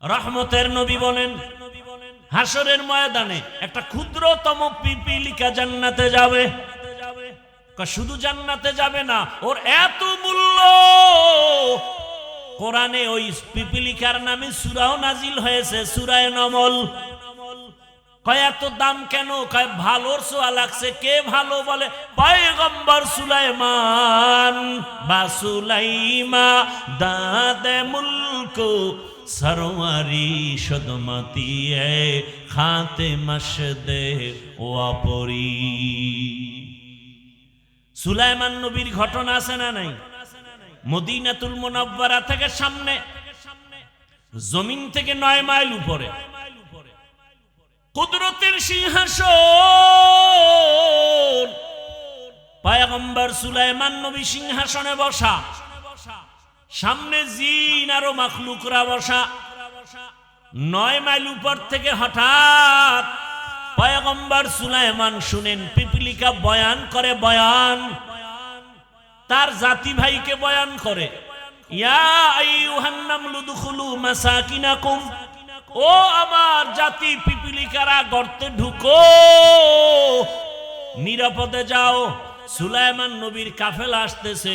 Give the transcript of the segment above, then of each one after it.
রহমতের নবী বলেন হাসরের ময়দানে একটা ক্ষুদ্রতম পিপিলিকা জান্নাতে যাবে। শুধু জান্নাতে যাবে না, ওর এত মূল্য, কোরআনে ওই পিপিলিকার নামে সূরাও নাজিল হয়েছে, সূরা নমল। কয় এত দাম কেন? কয় ভালোর ছোঁয়া লাগছে। কে ভালো? বলে পয়গম্বর সুলাইমান বা সুলাইমা দাদে মুলক সরওয়ারি সদমতি এ খাতে মশদে ওয়াপরি। সুলাইমান নবীর ঘটনা আছে না নাই? মদিনাতুল মুনাওয়ারা থেকে সামনে, জমিন থেকে 9 মাইল উপরে কুদরতের সিংহাসন, পয়গম্বর সুলাইমান নবী সিংহাসনে বসা, সামনে জিন আরো মাখলুকরা বসা। 9 মাইল উপর থেকে হঠাৎ পয়গম্বর সুলাইমান শুনেন পিপিলিকা বয়ান করে, বয়ান তার জাতি ভাইকে বয়ান করে, ইয়া আইয়ুহান নামলু দুখুলু মাসাকিনাকুম, ও আমার জাতি পিপিলিকারা গর্তে ঢুকো, নিরাপদে যাও। সুলাইমান নবীর কাফেলা আসতেছে,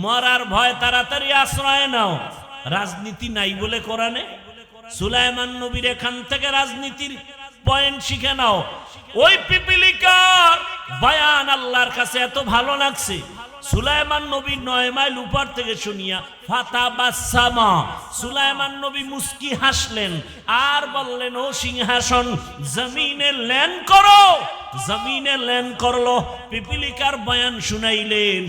মরার ভয়, তাড়াতাড়ি আশ্রয় নাও। রাজনীতি নাই বলে কোরআনে। সুলাইমান নবীর এখান থেকে রাজনীতির পয়েন্ট শিখে নাও। ওই পিপিলিকার বয়ান আল্লাহর কাছে এত ভালো লাগছে, সুলাইমান নবী 9 মাইল উপর থেকে শুনিয়া ফাতাবাসসামা, সুলাইমান নবী মুস্কি হাসলেন আর বললেন, ও সিংহাসন জমিনে ল্যান্ড করো। জমিনে ল্যান্ড করলো, পিপিলিকার বয়ান শুনাইলেন।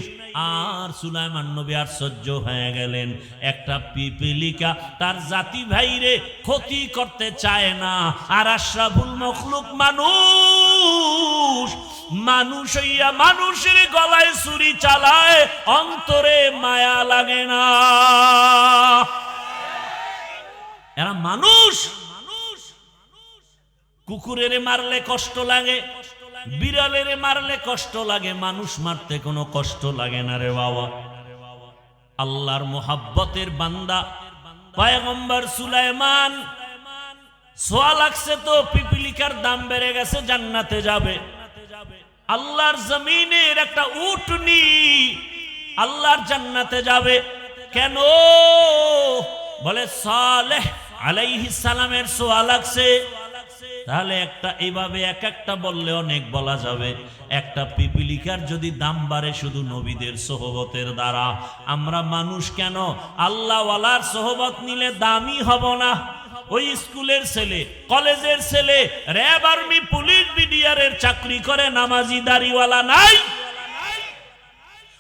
আর সুলাইমান নবী আশ্চর্য হয়ে গেলেন, একটা পিপিলিকা তার জাতি ভাইরে ক্ষতি করতে চায় না, আর আশরাফুল মখলুক মানুষ, মানুষ হইয়া মানুষের গলায় ছুরি চালায়, অন্তরে মায়া লাগে না। এরা মানুষ। কুকুরের মারলে কষ্ট লাগে, বিড়ালের মারলে কষ্ট লাগে, মানুষ মারতে কোনো কষ্ট লাগে না রে বাবা। আল্লাহর মোহাব্বতের বান্দা পয়গম্বর সুলাইমান, সোয়া লাগছে তো পিপিলিকার দাম বেড়ে গেছে, জান্নাতে যাবে। আল্লাহর জমিনের একটা উটনি আল্লাহর জান্নাতে যাবে। কেন? বলে সালেহ আলাইহিস সালামের সোয়া লাগছে। তাহলে একটা এইভাবে এক একটা বললে অনেক বলা যাবে। একটা পিপিলিকার যদি দাম বাড়ে শুধু নবীদের সোহবতের দ্বারা, আমরা মানুষ কেন আল্লাহওয়ালার সোহবত নিলে দামি হব না? ওই স্কুলের ছেলে, কলেজের ছেলে, র্যাব, আর্মি, পুলিশ, বিডিআরের চাকরি করে, নামাজি দাড়িওয়ালা নাই।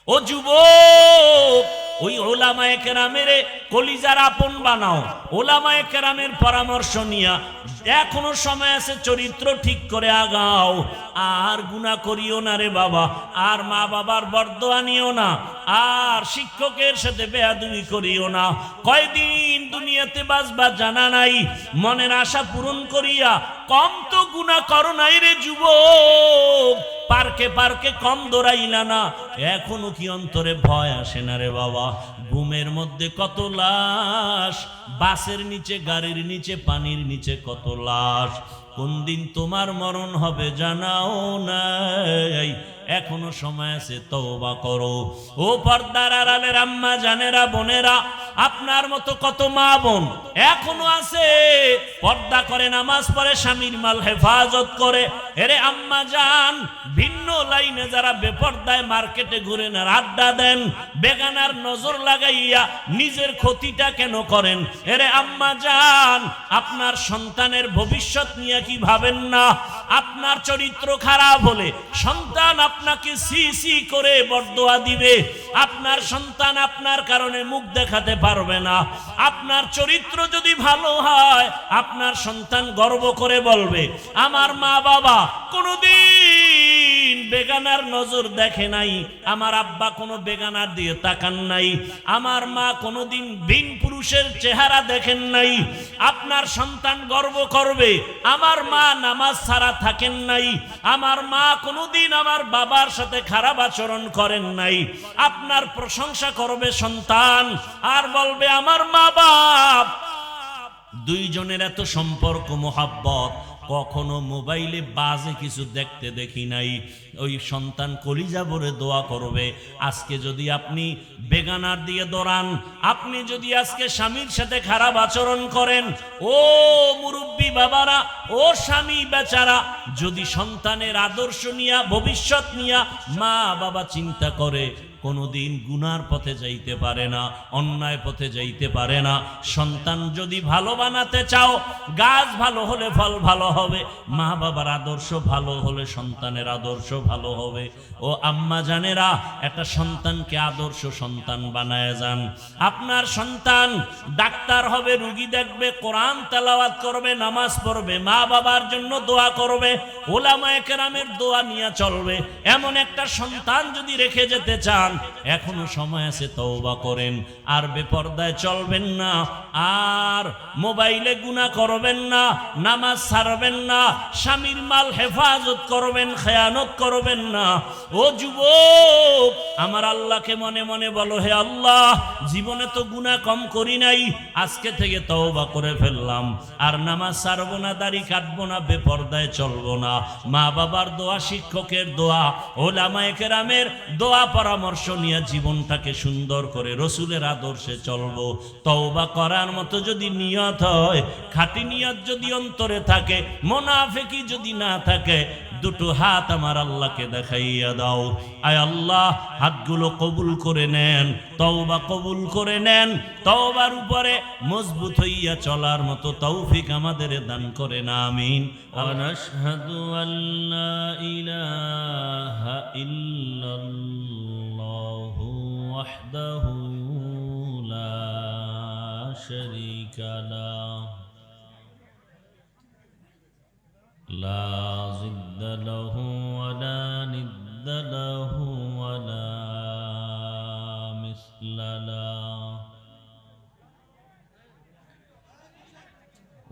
ও যুবক, ওই ওলামায়ে কেরামের কলিজার আপন বানাও, ওলামায়ে কেরামের পরামর্শ নিয়া এখনো সময় আছে, চরিত্র ঠিক করে আগাও। আর গুনাহ করিও না রে বাবা, আর মা বাবার বরদোয়া নিও না, আর শিক্ষকের সাথে বেয়াদবি করিও না। কয়দিন দুনিয়াতে বাঁচবা জানা নাই, মনের আশা পূরণ করিয়া কম তো গুনাহ করো নাই রে যুবক। পার্কে পার্কে কম দৌড়াইলা না, এখনো কি অন্তরে ভয় আসে না রে বাবা? ঘুমের মধ্যে কত লাশ, বাসের নিচে, গাড়ির নিচে, পানির নিচে কত লাশ। কোন দিন তোমার মরণ হবে জানাও নাই, এখনো সময় আছে, তওবা করো। ও পর্দার আড়ালের আম্মা জানেরা, বোনেরা, আপনার মতো কত মা বোন এখনো আছে, পর্দা করে, নামাজ পড়ে, স্বামীর মাল হেফাজত করে। এরে আম্মা জান, ভিন্ন লাইনে যারা বেপর্দায় মার্কেটে ঘুরেন আর আড্ডা দেন, বেগানার নজর লাগাইয়া নিজের ক্ষতিটা কেন করেন? এরে আম্মা জান, আপনার সন্তানের ভবিষ্যৎ নিয়ে কি ভাবেন না? আপনার চরিত্র খারাপ হলে সন্তান আপনাকে সি সি করে বরদোয়া দিবে। আপনার সন্তান আপনার কারণে মুখ দেখাতে পারবে না। আপনার চরিত্র যদি ভালো হয়, আপনার সন্তান গর্ব করে বলবে, আমার মা বাবা কোনোদিন বেগানার নজর দেখে নাই, আমার আব্বা কোনো বেগানার দিয়ে তাকান নাই, আমার মা কোনোদিন ভিন পুরুষের চেহারা দেখেন নাই। আপনার সন্তান গর্ব করবে, আমার মা নামাজ ছাড়া থাকেন নাই, আমার মা কোনোদিন আমার বাবার সাথে খারাপ আচরণ করেন নাই। আপনার প্রশংসা করবে সন্তান, আর বলবে আমার মা বাপ দুইজনের এত সম্পর্ক মোহাব্বত, কখনো মোবাইলে বাজে কিছু দেখতে দেখি নাই। ওই সন্তান কলিজা ভরে দোয়া করবে। আজকে যদি আপনি বেগানার দিয়ে দৌড়ান, আপনি যদি আজকে স্বামীর সাথে খারাপ আচরণ করেন, ও মুরব্বী বাবারা, ও স্বামী বেচারা, যদি সন্তানের আদর্শ নিয়া, ভবিষ্যৎ নিয়া মা বাবা চিন্তা করে, কোনোদিন গুনার পথে যাইতে পারে না, অন্যায় পথে যাইতে পারে না। সন্তান যদি ভালো বানাতে চাও, গাছ ভালো হলে ফল ভালো হবে, মা বাবার আদর্শ ভালো হলে সন্তানের আদর্শ ভালো হবে। ও আম্মা জানেরা, একটা সন্তানকে আদর্শ সন্তান বানায় যান। আপনার সন্তান ডাক্তার হবে, রুগী দেখবে, কোরআন তেলাওয়াত করবে, নামাজ পড়বে, মা বাবার জন্য দোয়া করবে, ওলামায়ে কেরামের দোয়া নিয়ে চলবে। এমন একটা সন্তান যদি রেখে যেতে চান, এখনো সময় আছে, তওবা করেন। আর বেপরদায় চলবেন না, আর মোবাইলে গুনাহ করবেন না, নামাজ ছাড়বেন না, স্বামীর মাল হেফাজত করবেন, খেয়ানত করবেন না। ও যুবক, আমার আল্লাহকে মনে মনে বলো, হে আল্লাহ, জীবনে তো গুনাহ কম করি নাই, আজকে থেকে তওবা করে ফেললাম। আর নামাজ ছাড়বো না, দাড়ি কাটবো না, বেপরদায় চলবো না। মা বাবার দোয়া, শিক্ষকের দোয়া, ওলামায়ে কেরামের দোয়া পরামর্শ নিয়ে জীবনটাকে সুন্দর করে রসুলের আদর্শে চলবো। তওবা করার মতো যদি নিয়ত হয়, খাঁটি নিয়ত যদি অন্তরে থাকে, মুনাফিকি যদি না থাকে, দুটো হাত আমার আল্লাহকে দেখাইয়া দাও। আয় আল্লাহ, হাতগুলো কবুল করে নেন, তওবা কবুল করে নেন। তওবার উপরে মজবুত হইয়া চলার মতো তৌফিক আমাদের দান করেন, আমিন। আনাশহাদু আল্লা ইলাহা ইল্লাল্লাহু ওয়াহদাহু লা শারীকা লাহু লা জিদ্দা লাহু ওয়া লা নিদ্দা লাহু ওয়া লা মিসলা লাহু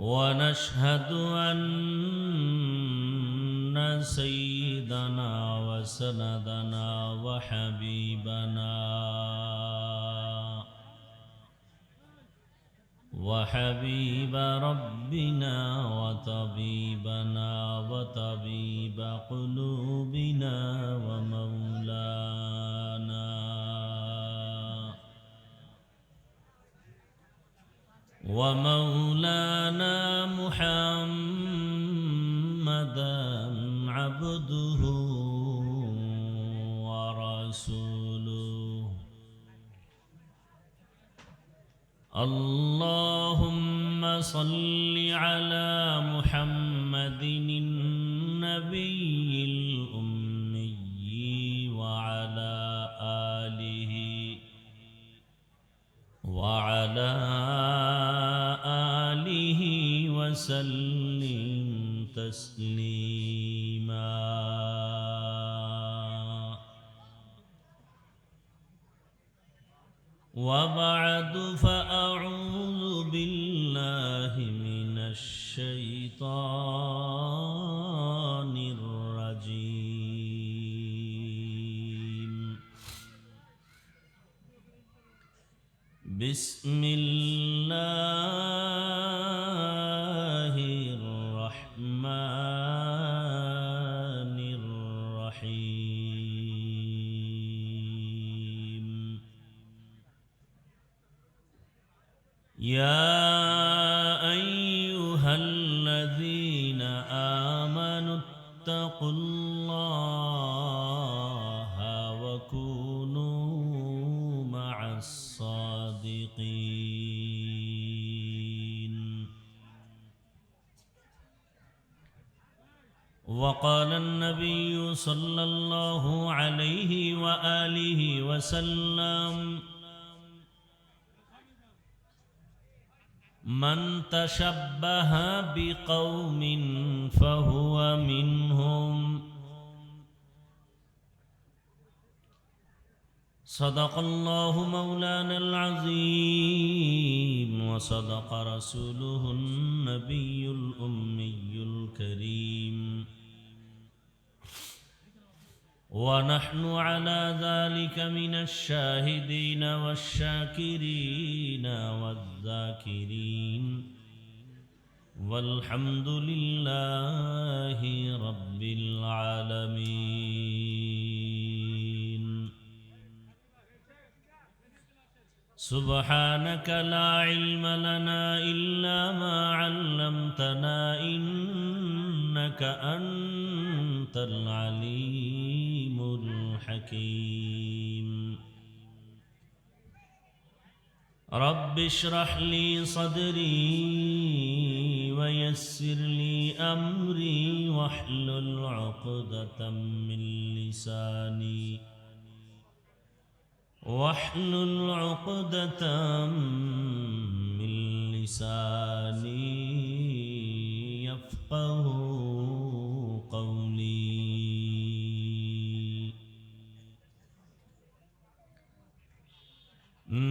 ওয়া নাশহাদু আন্না সাইয়্যিদানা ওয়া সানাদানা ওয়া হাবিবানা وحبيب ربنا وطبيبنا وطبيب قلوبنا ومولانا محمدا عبده ورسوله اللهم صل على محمد النبي الأمي وعلى آله وسلم تسليما وبعد فأعوذ بالله من الشيطان الرجيم بسم الله الرحمن الرحيم يا أيها الذين آمنوا اتقوا الله وكونوا مع الصادقين وقال النبي صلى الله عليه وآله وسلم من تشبه بقوم فهو منهم صدق الله مولانا العظيم وصدق رسوله النبي الأمي الكريم ونحن على ذلك من الشاهدين والشاكرين والذاكرين والحمد لله رب العالمين. سبحانك لا علم لنا إلا ما علمتنا إنك أنت العليم الحكيم. رب اشرح لي صدري ويسر لي أمري واحلل عقدة من لساني يفقه قولي.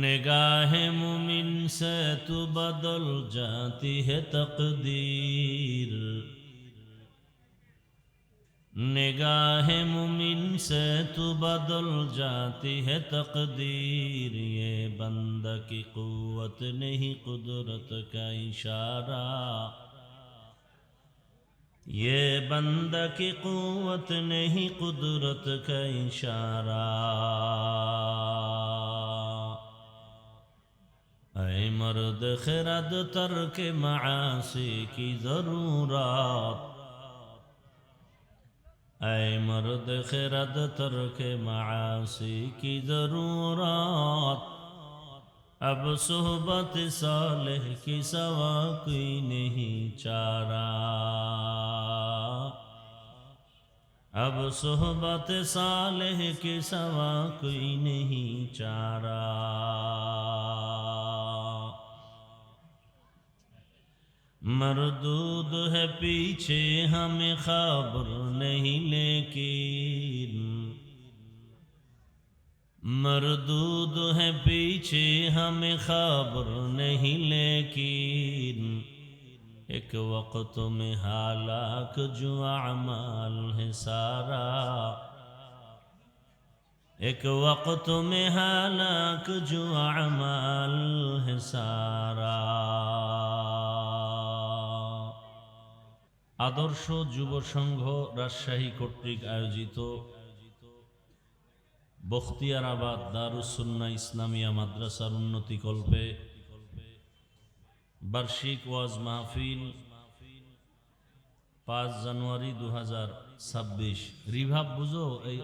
निगाह मुमिन से तो बदल जाती है तकदीर. निगाह मुमिन से तो बदल जाती है तकदीर. ये बंदा की कुव्वत नहीं कुदरत का इशारा. ये बंदा की कुव्वत नहीं कुदरत का इशारा. ऐ मर्द खिरद तर्क मासी की जरूरत. ऐ मर्द खिरद तर्क मासी की जरूरत. अब सोहबत सालेह की सवा कोई नहीं चारा. अब सोहबत सालेह की सवा कोई नहीं चारा. मरदूद है पीछे हमें खबर नहीं लेकिन. मरदूद है पीछे हमें खबर नहीं लेकिन. एक वक्त में हालाक जो अमाल है सारा. एक वक्त में हालाक जो अमाल है सारा. आदर्श যুব সংঘ রাজশাহী কর্তৃক আয়োজিত বখতিয়ারাবাদ দারুস সুন্নাহ ইসলামিয়া মাদ্রাসার উন্নতি কল্পে বার্ষিক ওয়াজ মাহফিল 5 জানুয়ারি 2026. রিভাব বুঝো? এই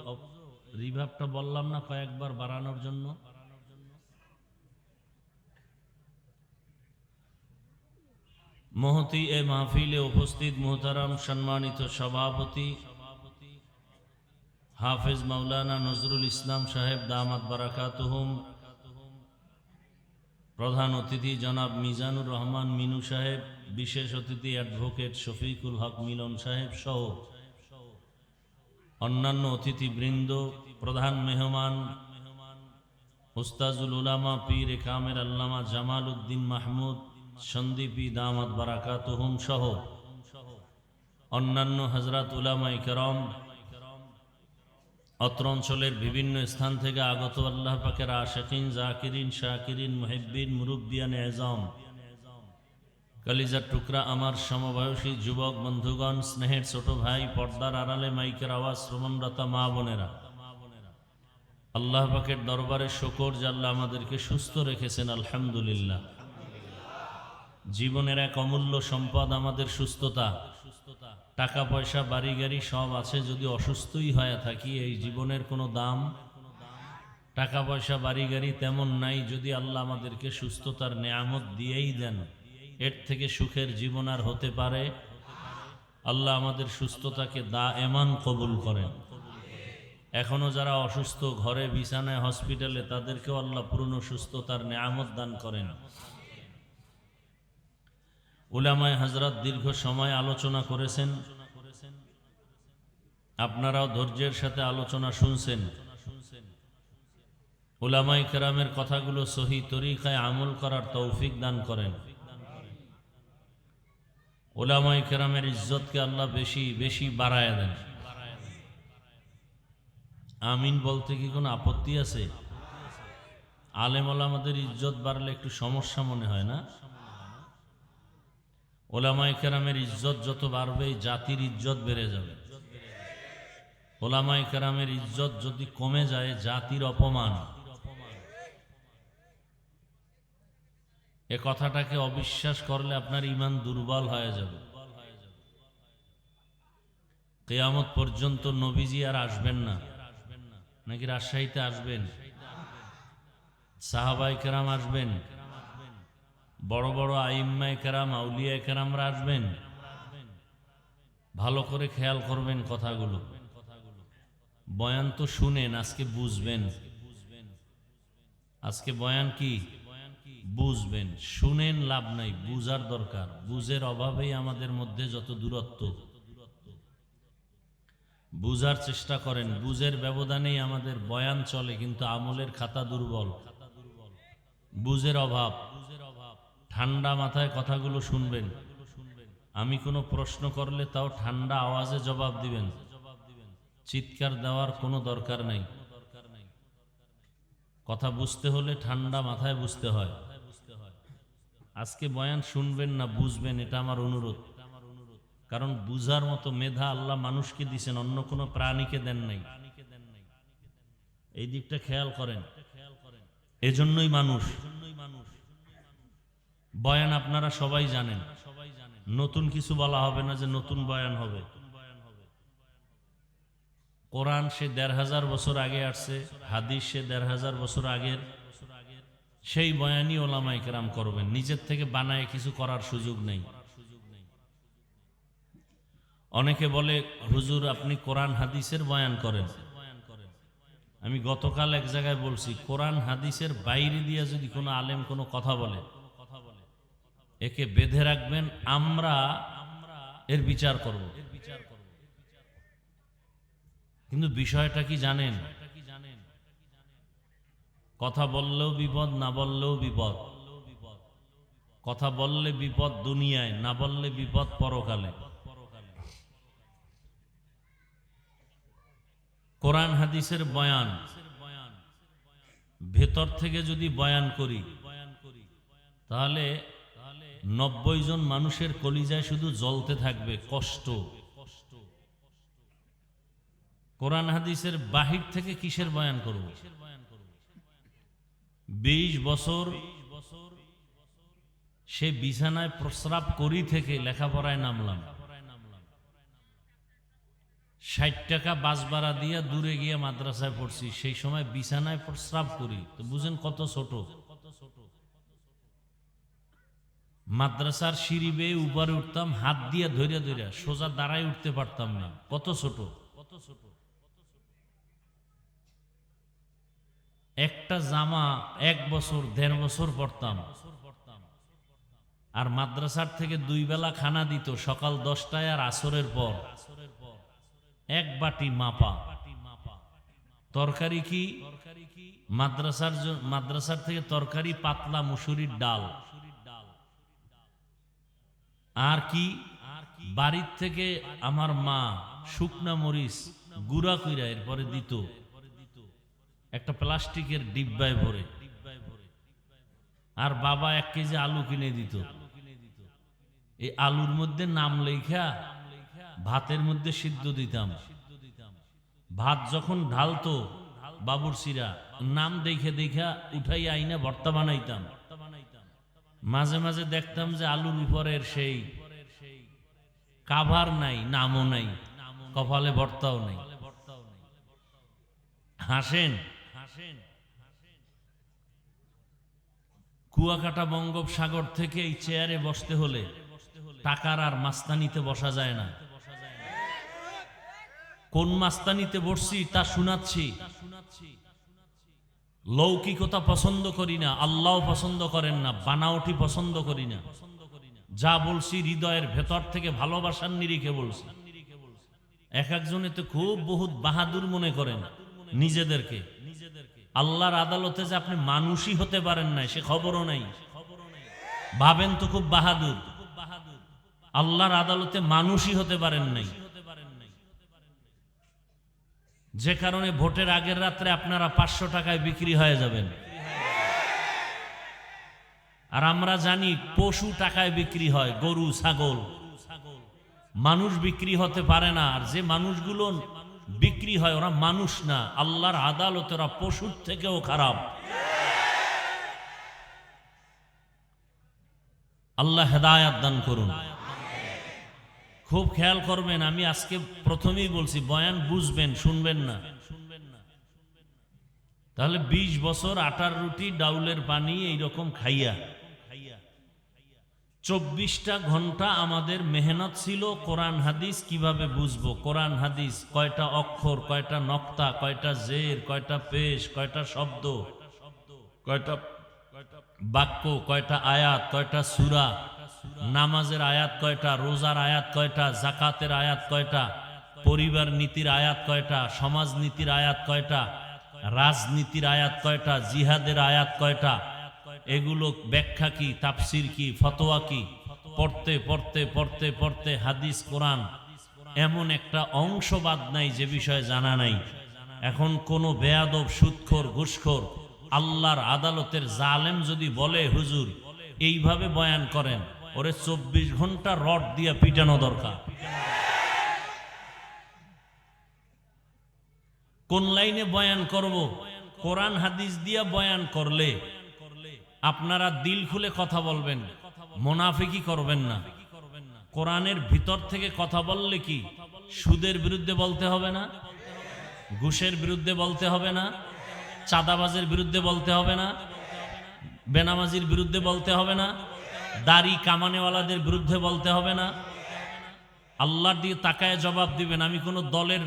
রিভাবটা বললাম না কয়েকবার বাড়ানোর জন্য. মহতি এ মাহফিলে উপস্থিত মুহতারাম সম্মানিত সভাপতি হাফেজ মাওলানা নজরুল ইসলাম সাহেব দামাত বারাকাতুহুম, প্রধান অতিথি জনাব মিজানুর রহমান মিনু সাহেব, বিশেষ অতিথি অ্যাডভোকেট শফিকুল হক মিলন সাহেব সহ অন্যান্য অতিথিবৃন্দ, প্রধান মেহমান উস্তাজুল উলামা পীর কামের আল্লামা জামাল উদ্দিন মাহমুদ সন্দীপী দামাত বারাকাতুহুম সহ অন্যান্য হযরত উলামায়ে কেরাম, অত্র অঞ্চলের বিভিন্ন স্থান থেকে আগত আল্লাহ পাকের আশিকিন, জাকিরিন, শাকিরিন, মুহিব্বিন, মুরব্বিয়ান এজাম, কলিজার টুকরা আমার সমবয়সী যুবক বন্ধুগণ, স্নেহের ছোট ভাই, পর্দার আড়ালে মাইকের আওয়াজ শ্রবণরতা মা বোনেরা, আল্লাহ পাকের দরবারে শুকর যে আল্লাহ আমাদেরকে সুস্থ রেখেছেন, আলহামদুলিল্লাহ। জীবনের এক অমূল্য সম্পদ আমাদের সুস্থতা। টাকা পয়সা বাড়ি গাড়ি সব আছে, যদি অসুস্থই হয়ে থাকি এই জীবনের কোনো দাম। টাকা পয়সা বাড়ি গাড়ি তেমন নাই, যদি আল্লাহ আমাদেরকে সুস্থতার নেয়ামত দিয়েই দেন, এর থেকে সুখের জীবন আর হতে পারে? আল্লাহ আমাদের সুস্থতাকে দায়েমান কবুল করেন। এখনো যারা অসুস্থ ঘরে বিছানায় হসপিটালে, তাদেরকেও আল্লাহ পূর্ণ সুস্থতার নেয়ামত দান করেন। উলামায়ে হযরত দীর্ঘ সময় আলোচনা করেছেন, আপনারাও ধৈর্যের সাথে আলোচনা শুনছেন। উলামায়ে কেরামের কথাগুলো সহি তরিকায় আমল করার তৌফিক দান করেন। উলামায়ে কেরামের ইজ্জতকে আল্লাহ বেশি বেশি বাড়ায় দেন। আমিন বলতে কি কোনো আপত্তি আছে? আলেম ওলামাদের ইজ্জত বাড়লে একটু সমস্যা মনে হয় না? ওলামায়ে কেরামের ইজ্জত যত বাড়বে জাতির ইজ্জত বেড়ে যাবে। ওলামায়ে কেরামের ইজ্জত যদি কমে যায় জাতির অপমান। এ কথাটাকে অবিশ্বাস করলে আপনার ঈমান দুর্বল হয়ে যাবে। কিয়ামত পর্যন্ত নবীজি আর আসবেন না, নাকি রাজশাহীতে আসবেন? সাহাবায়ে কেরাম আসবেন, বড় বড় আইম্মায়ে কেরাম আউলিয়ায়ে কেরামরা আসবেন। ভালো করে খেয়াল করবেন কথাগুলো। বয়ান তো শুনেন, আজকে বুঝবেন। আজকে বয়ান কি বুঝবেন, শুনেন লাভ নাই, বুঝার দরকার। বুঝের অভাবেই আমাদের মধ্যে যত দূরত্ব। বুঝার চেষ্টা করেন, বুঝের ব্যবধানেই আমাদের বয়ান চলে, কিন্তু আমলের খাতা দুর্বল। বুঝের অভাব। ঠান্ডা মাথায় কথাগুলো শুনবেন। আমি কোনো প্রশ্ন করলে তাও ঠান্ডা আওয়াজে জবাব দিবেন, চিৎকার দেওয়ার কোনো দরকার নাই। কথা বুঝতে হলে ঠান্ডা মাথায় বুঝতে হয়। আজকে বয়ান শুনবেন না, বুঝবেন, এটা আমার অনুরোধ। কারণ বুঝার মতো মেধা আল্লাহ মানুষকে দিয়েছেন, অন্য কোনো প্রাণীকে দেন নাই। এই দিকটা খেয়াল করেন। এজন্যই মানুষ। বয়ান আপনারা সবাই জানেন, নতুন কিছু বলা হবে না যে নতুন বয়ান হবে। কোরআন সে ১৫০০ বছর আগে আসছে, হাদিস সে ১৫০০ বছর আগের, সেই বয়ানই ওলামায়ে কেরাম করবেন। নিজের থেকে বানায় কিছু করার সুযোগ নেই। অনেকে বলে হুজুর আপনি কোরআন হাদিসের বয়ান করেন। আমি গতকাল এক জায়গায় বলছি, কোরআন হাদিসের বাইরে দিয়ে যদি কোনো আলেম কোনো কথা বলে, একে বেঁধে রাখবেন, আমরা এর বিচার করব। কিন্তু বিষয়টা কি জানেন? কথা বললেও বিপদ, না বললেও বিপদ। কথা বললে বিপদ দুনিয়ায়, না বললে বিপদ পরকালে। কোরআন হাদিসের বয়ান ভেতর থেকে যদি বয়ান করি, তাহলে ৯০ জন মানুষের কলিজায় শুধু জ্বলতে থাকবে কষ্ট। কোরআন হাদিসের বাহির থেকে কিসের বয়ান করব? ২০ বছর সে বিছানায় প্রস্রাব করি থেকে লেখাপড়ায় নামলাম। ৬০ টাকা বাস ভাড়া দিয়ে দূরে গিয়ে মাদ্রাসায় পড়ছি, সেই সময় বিছানায় প্রস্রাব করি, তো বুঝেন কত ছোট। মাদ্রাসার সিঁড়ি বেয়ে উপরে উঠতাম, হাত দিয়ে ধরে ধরে, সোজা দাঁড়ায় উঠতে পারতাম না, কত ছোট। একটা জামা ১ বছর ১.৫ বছর পরতাম। আর মাদ্রাসার থেকে ২ বেলা খানা দিত, সকাল ১০টায় আর আসরের পর। ১ বাটি মাপা তরকারি। কি মাদ্রাসার থেকে তরকারি পাতলা মুসুরির ডাল। আর কি বাড়ির থেকে আমার মা শুকনা মরিচ গুঁড়া কইরা এরপরে দিত একটা প্লাস্টিকের ডিব্বায় ভরে। আর বাবা ১ কেজি আলু কিনে দিত। এই আলুর মধ্যে নাম লেখা ভাতের মধ্যে সিদ্ধ দিতাম। ভাত যখন ঢালতো বাবুরচিরা, নাম দেখে দেখা উঠাই আইনা ভর্তা বানাইতাম। মাঝে মাঝে দেখতাম যে আলুর উপরের সেই কাভার নাই, নামও নাই, কপালে ভর্তাও নাই। হাসেন। কুয়াকাটা বঙ্গোপসাগর থেকে এই চেয়ারে বসতে হলে টাকার আর মাস্তানিতে বসা যায় না। কোন মাস্তানিতে বসছি তা শোনাচ্ছি। লৌকিকতা পছন্দ করি না, আল্লাহ পছন্দ করেন না, বানাওটি পছন্দ করি না। যা বলছি হৃদয়ের ভেতর থেকে ভালোবাসার নিরিখে বলছি। এক একজনে তো খুব বহুত বাহাদুর মনে করেন নিজেদেরকে। আল্লাহর আদালতে যে আপনি মানুষই হতে পারেন না সে খবরও নাই। ভাবেন তো খুব বাহাদুর, আল্লাহর আদালতে মানুষই হতে পারেন নাই। যে কারণে ভোটের আগের রাত্রে আপনারা ৫০০ টাকায় বিক্রি হয়ে যাবেন। আর আমরা জানি পশু টাকায় বিক্রি হয়, গরু ছাগল, মানুষ বিক্রি হতে পারে না। আর যে মানুষগুলো বিক্রি হয় ওরা মানুষ না, আল্লাহর আদালতে ওরা পশুর থেকেও খারাপ। আল্লাহ হেদায়াত দান করুন। খুব খেয়াল করবেন, আমি আজকে প্রথমেই বলছি বয়ান বুঝবেন, শুনবেন না। তাহলে 20 বছর আটার রুটি ডাউলের পানি এইরকম খাইয়া 24টা ঘন্টা আমাদের মেহনত ছিল কোরআন হাদিস কিভাবে বুঝবো, কোরআন হাদিস কয়টা অক্ষর, কয়টা নক্তা, কয়টা জের, কয়টা পেশ, কয়টা শব্দ, কয়টা বাক্য, কয়টা আয়াত, কয়টা সূরা, নামাজের আয়াত কয়টা, রোজার আয়াত কয়টা, যাকাতের আয়াত কয়টা, পরিবার নীতির আয়াত কয়টা, সমাজ নীতির আয়াত কয়টা, রাজনীতির আয়াত কয়টা, জিহাদের আয়াত কয়টা, এগুলো ব্যাখ্যা কি, তাফসির কি, ফতোয়া কি, পড়তে পড়তে পড়তে পড়তে হাদিস কোরআন এমন একটা অংশ বাদ নাই যে বিষয়ে জানা নাই। এখন কোন বেয়াদব, সুদখোর, ঘুষখোর, আল্লাহর আদালতের জালেম যদি বলে হুজুর এইভাবে বয়ান করেন, ওরে 24 ঘন্টা রড দিয়া পিটানো দরকার। কোন লাইনে বয়ান করব? কোরআন হাদিস দিয়া বয়ান করলে আপনারা দিল খুলে কথা বলবেন, মুনাফিকি করবেন না। কোরআনের ভিতর থেকে কথা বললে কি সুদের বিরুদ্ধে বলতে হবে না, ঘুষের বিরুদ্ধে বলতে হবে না, চাঁদাবাজের বিরুদ্ধে বলতে হবে না, বেনামাজির বিরুদ্ধে বলতে হবে না, দাড়ি কামানেওয়ালাদের বিরুদ্ধে বলতে হবে না। আল্লাহর দিয়ে তাকায় জবাব দিবেন। আমি কোনো দলের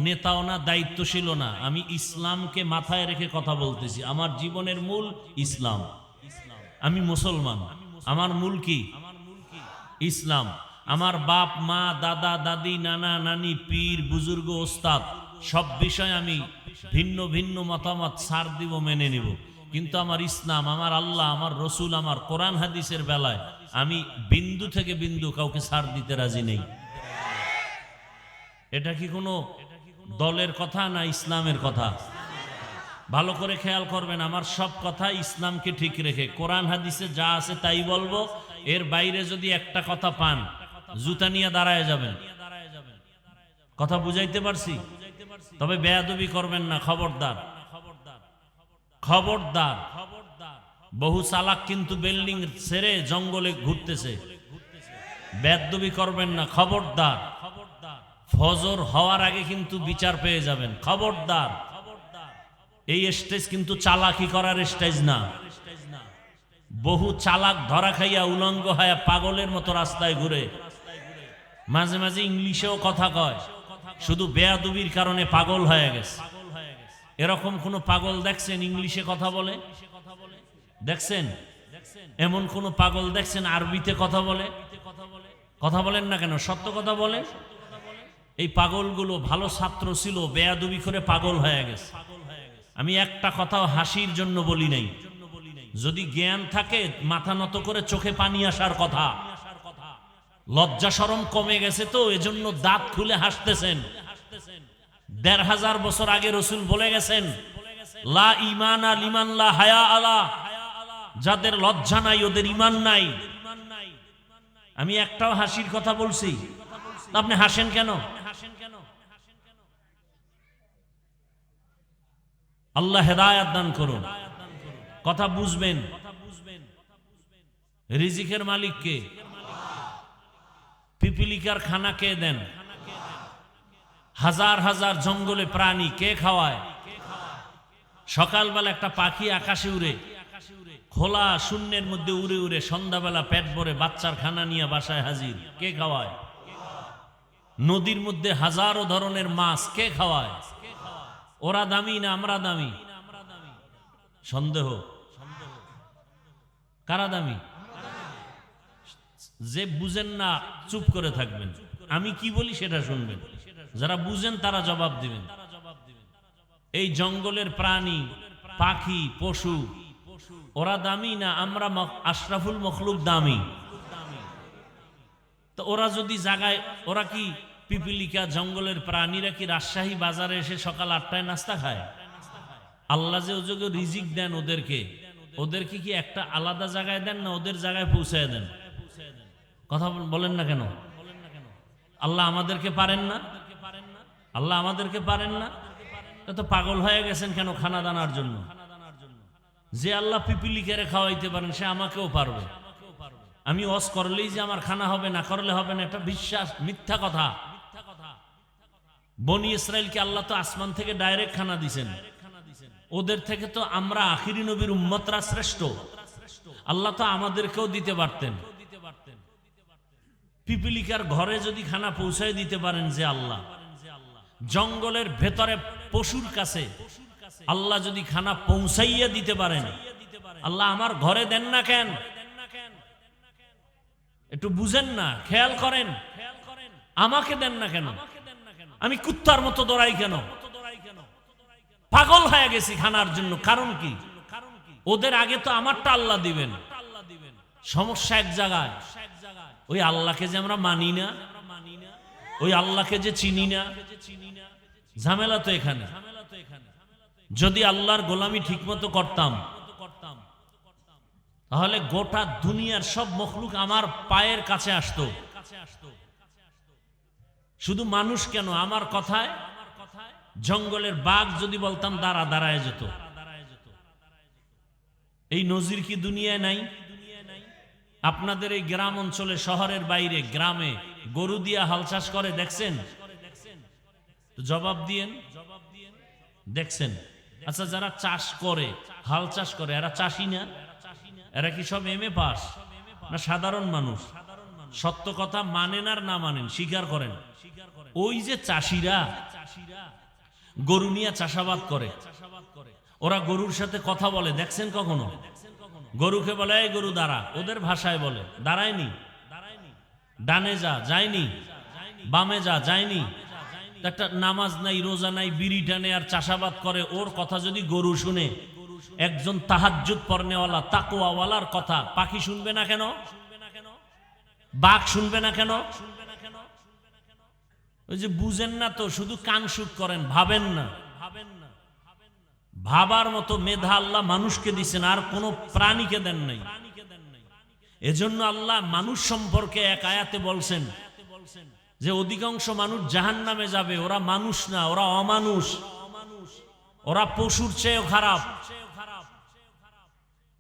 নেতাও না, দায়িত্বশীলও না, আমি ইসলামকে মাথায় রেখে কথা বলতেছি। আমার জীবনের মূল ইসলাম, আমি মুসলমান, আমার মূল কি ইসলাম। আমার বাপ মা, দাদা দাদি, নানা নানি, পীর বুজুর্গ, ওস্তাদ সব বিষয় আমি ভিন্ন ভিন্ন মতামত ছাড় দিব, মেনে নিব, কিন্তু আমার ইসলাম, আমার আল্লাহ, আমার রসুল, আমার কোরআন হাদিসের বেলায় আমি বিন্দু থেকে বিন্দু কাউকে ছাড় দিতে রাজি নেই। এটা কি কোনো দলের কথা না ইসলামের কথা? ভালো করে খেয়াল করবেন, আমার সব কথা ইসলামকে ঠিক রেখে কোরআন হাদিসে যা আছে তাই বলবো। এর বাইরে যদি একটা কথা পান জুতা নিয়ে দাঁড়ায় যাবেন। কথা বুঝাইতে পারছি? তবে বেয়াদবি করবেন না, খবরদার, খবরদার। বহু চালাক কিন্তু বিল্ডিং ছেড়ে জঙ্গলে ঘুরতেছে, বেয়াদবি করবেন না, খবরদার। ফজর হওয়ার আগে কিন্তু বিচার পেয়ে যাবেন, খবরদার। এই স্টেজ কিন্তু চালাকি করার স্টেজ না। বহু চালাক ধরা খাইয়া উলঙ্গ হয়ে পাগলের মতো রাস্তায় ঘুরে, মাঝে মাঝে ইংলিশেও কথা কয়, শুধু বেয়াদবির কারণে পাগল হয়ে গেছে। এরকম কোন পাগল দেখছেন ইংলিশে কথা বলে? দেখছেন? এমন কোন পাগল দেখছেন আরবিতে কথা বলে? কথা বলেন না কেন? সত্য কথা বলে। এই পাগলগুলো ভালো ছাত্র ছিল, বেয়াদবি করে পাগল হয়ে গেছে। আমি একটা কথাও হাসির জন্য বলি নাই। যদি জ্ঞান থাকে মাথা নত করে চোখে পানি আসার কথা। লজ্জা শরম কমে গেছে তো এজন্য দাঁত খুলে হাসতেছেন। ১৫০০ বছর আগে রসুল বলে গেছেন, লা ঈমানা লিমান লা হায়া আলা, যাদের লজ্জা নাই ওদের ঈমান নাই। আমি একটাও হাসির কথা বলছি? আপনি হাসেন কেন? আল্লাহ হেদায়াত দান করুন। কথা বুঝবেন। রিজিকের মালিক কে? পিপিলিকার খানা কে দেন? হাজার হাজার জঙ্গলে প্রাণী কে খাওয়ায়? সকালবেলা একটা পাখি আকাশে উড়ে, খোলা শূন্যের মধ্যে উড়ে উড়ে সন্ধ্যাবেলা পেট ভরে বাচ্চার খানা নিয়ে বাসায় হাজির, কে খাওয়ায়? নদীর মধ্যে হাজারো ধরনের মাছ কে খাওয়ায়? ওরা দামি না আমরা দামি? সন্দেহ। কারা দামি? যে বুঝেন না চুপ করে থাকবেন, আমি কি বলি সেটা শুনবেন, যারা বুঝেন তারা জবাব দিবেন। এই জঙ্গলের প্রাণী, পাখি, পশু ওরা দামি না আমরা আশরাফুল মখলুক দামি? তো ওরা যদি জাগায়, ওরা কি পিপিলিকা জঙ্গলের প্রাণীরা কি রাজশাহী বাজারে এসে সকাল ৮টায় নাস্তা খায়? আল্লাহ যে ওযোগে রিজিক দেন ওদেরকে, ওদেরকে কি একটা আলাদা জায়গায় দেন না ওদের জায়গায় পৌঁছায় দেন? কথা বলেন না কেন? আল্লাহ আমাদেরকে পারেন না? আল্লাহ আমাদেরকে পারেন না? তো পাগল হয়ে গেছেন কেন খানা দানার জন্য? যে আল্লাহ পিপিলিকে খাওয়াইতে পারেন সে আমাকেও পারবে। আমি ওয়াজ করলেই যে আমার খানা হবে, না করলে হবে না, এটা বিশ্বাস, মিথ্যা কথা। বনি ইসরাইলকে আল্লাহ তো আসমান থেকে ডাইরেক্ট খানা দিছেন। ওদের থেকে তো আমরা আখিরি নবীর উম্মতরা শ্রেষ্ঠ। আল্লাহ তো আমাদেরকেও দিতে পারতেন। পিপিলিকার ঘরে যদি খানা পৌঁছায় দিতে পারেন যে আল্লাহ, জঙ্গলের ভেতরে পশুর কাছে আল্লাহ যদি খানা পৌঁছাইয়া দিতে পারেন, আল্লাহ আমার ঘরে দেন না কেন? একটু বুঝেন না, খেয়াল করেন। আমাকে দেন না কেন? আমি কুত্তার মতো দৌড়াই কেন? পাগল হয়ে গেছি খানার জন্য। কারণ কি? ওদের আগে তো আমারটা আল্লাহ দিবেন। সমস্যা এক জায়গায়, ওই আল্লাহকে যে আমরা মানি না, ওই আল্লাহকে যে চিনি না, ঝামেলা তো এখানে। যদি আল্লাহর গোলামি ঠিকমতো করতাম তাহলে গোটা দুনিয়ার সব মখলুক আমার পায়ের কাছে আসতো। শুধু মানুষ কেন, আমার কথায় জঙ্গলের বাঘ যদি বলতাম দাঁড়া, দাঁড়ায় যেত। এই নজির কি দুনিয়ায় নাই? আপনাদের এই গ্রাম অঞ্চলে, শহরের বাইরে গ্রামে গরু দিয়া হাল চাষ করে দেখছেন? জবাব দিয়েন, দেখছেন? আচ্ছা, যারা চাষ করে, হাল চাষ করে, এরা চাষি না? এরা কি সব এমএ পাস না সাধারণ মানুষ? সত্য কথা মানেন আর না মানেন, স্বীকার করেন। ওই যে চাষিরা গরু নিয়ে চাষাবাদ করে, ওরা গরুর সাথে কথা বলে দেখছেন কখনো? গরুকে বলে এই গরু দাঁড়া, ওদের ভাষায় বলে দাঁড়ায়নি, ডানে যা, যায়নি, বামে যা, যায়নি। একটা নামাজ নাই, রোজা নাই, বিড়ি টানে আর চাষাবাদ করে। ওর কথা যদি গরু শুনে, একজন তাহাজ্জুদ পড়নেওয়ালা তাকওয়াওয়ালার কথা পাখি শুনবে না কেন? বাঘ শুনবে না কেন? ওই যে বুঝেন না তো, শুধু কান সুখ করেন, ভাবেন না। ভাবার মতো মেধা আল্লাহ মানুষকে দিচ্ছেন, আর কোন প্রাণীকে দেন নাই। এজন্য আল্লাহ মানুষ সম্পর্কে এক আয়াতে বলছেন যে অধিকাংশ মানুষ জাহান্নামে যাবে। ওরা মানুষ না, ওরা অমানুষ, ওরা পশুর চেয়েও খারাপ।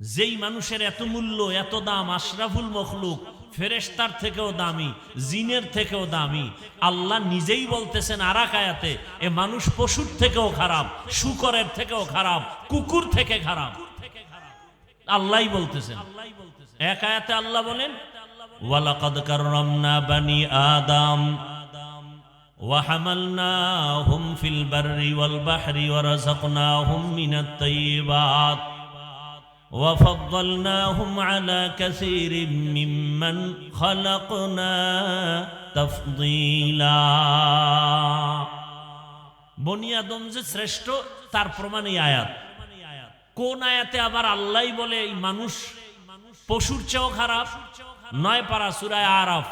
যেই মানুষের এত মূল্য, এত দাম, আশরাফুল মখলুক, ফেরেশতার থেকেও দামি, জিনের থেকেও দামি, আল্লাহ নিজেই বলতেছেন আর এক আয়াতে, এ মানুষ পশুর থেকেও খারাপ, শূকরের থেকেও খারাপ, কুকুর থেকে খারাপ। আল্লাহই বলতেছেন। এক আয়াতে আল্লাহ বলেন ওয়ালাকাদ কাররামনা বানি আদম ওয়া হামালনাহুম ফিল বাররি ওয়াল বাহরি ওয়া রাযাকনাহুম মিনাত তাইয়্যিবাত ওয়া ফাদ্দালনাহুম আলা কাসীরিম মিম্মান খালাকনা তাফদীলা। বনি আদম যে শ্রেষ্ঠ তার প্রমাণ এই আয়াত। কোন আয়াতে আবার আল্লাহই বলে এই মানুষ পশুর চেয়েও খারাপ? 9 পারা সূরা আরাফ।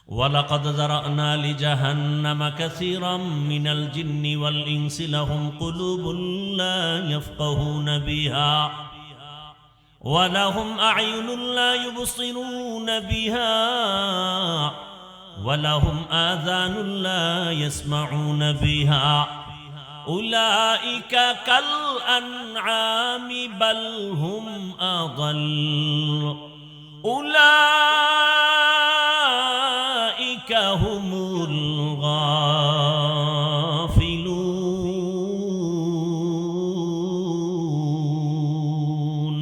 ওয়ালাকাদ যারানা লিজাহান্নামা কাসীরাম মিনাল জিন্নি ওয়াল ইনসি লাহুম কুলুবুন লা ইয়াফকাহুনা বিহা ওয়া লাহুম আ'য়ুনুন লা ইউবসিরুনা বিহা ওয়া লাহুম আযানুন লা ইয়াসমাউনা বিহা উলাইকা কাল আনআমি বাল হুম আযাল উলাইকা হুমুল গাফিলুন।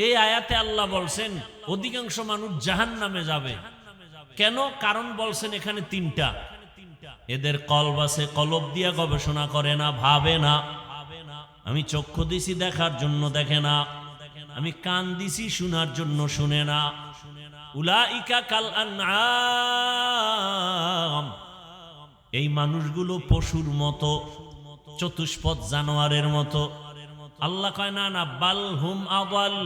এই আয়াতে আল্লাহ বলছেন অধিকাংশ মানুষ জাহান্নামে যাবে। কেন? কারণ বলছেন এখানে 3টা। এদের কলব আছে, কলব দিয়া গবেষণা করে না, ভাবে না। আমি চক্ষু দিছি দেখার জন্য দেখে না, আমি কান দিছি শোনার জন্য শুনে না। উলাইকা কাল আনআম, এই মানুষগুলো পশুর মতো, চতুষ্পদ জানোয়ারের মতো। আল্লাহ কয় না না, বাল হুম আদাল,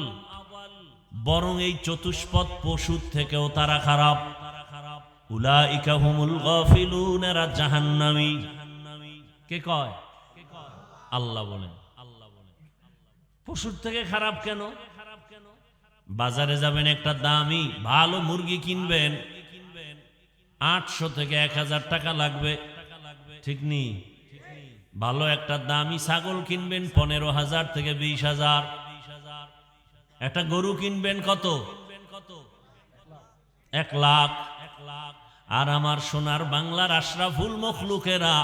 বরং এই চতুষ্পদ পশুর থেকেও তারা খারাপ। উলাইকা হুমুল গাফিলুন, এরা জাহান্নামী। কে কয়? আল্লাহ বলেন। পশুর থেকে খারাপ কেন? বাজারে যাবেন, একটা দামি ভালো মুরগি কিনবেন, 800 থেকে 1000 টাকা লাগবে, ঠিক নেই? ভালো একটা দামি ছাগল কিনবেন 15,000 থেকে 20,000। একটা গরু কিনবেন কত? 1 লাখ। আর আমার সোনার বাংলার আশরাফুল মখলুকেরা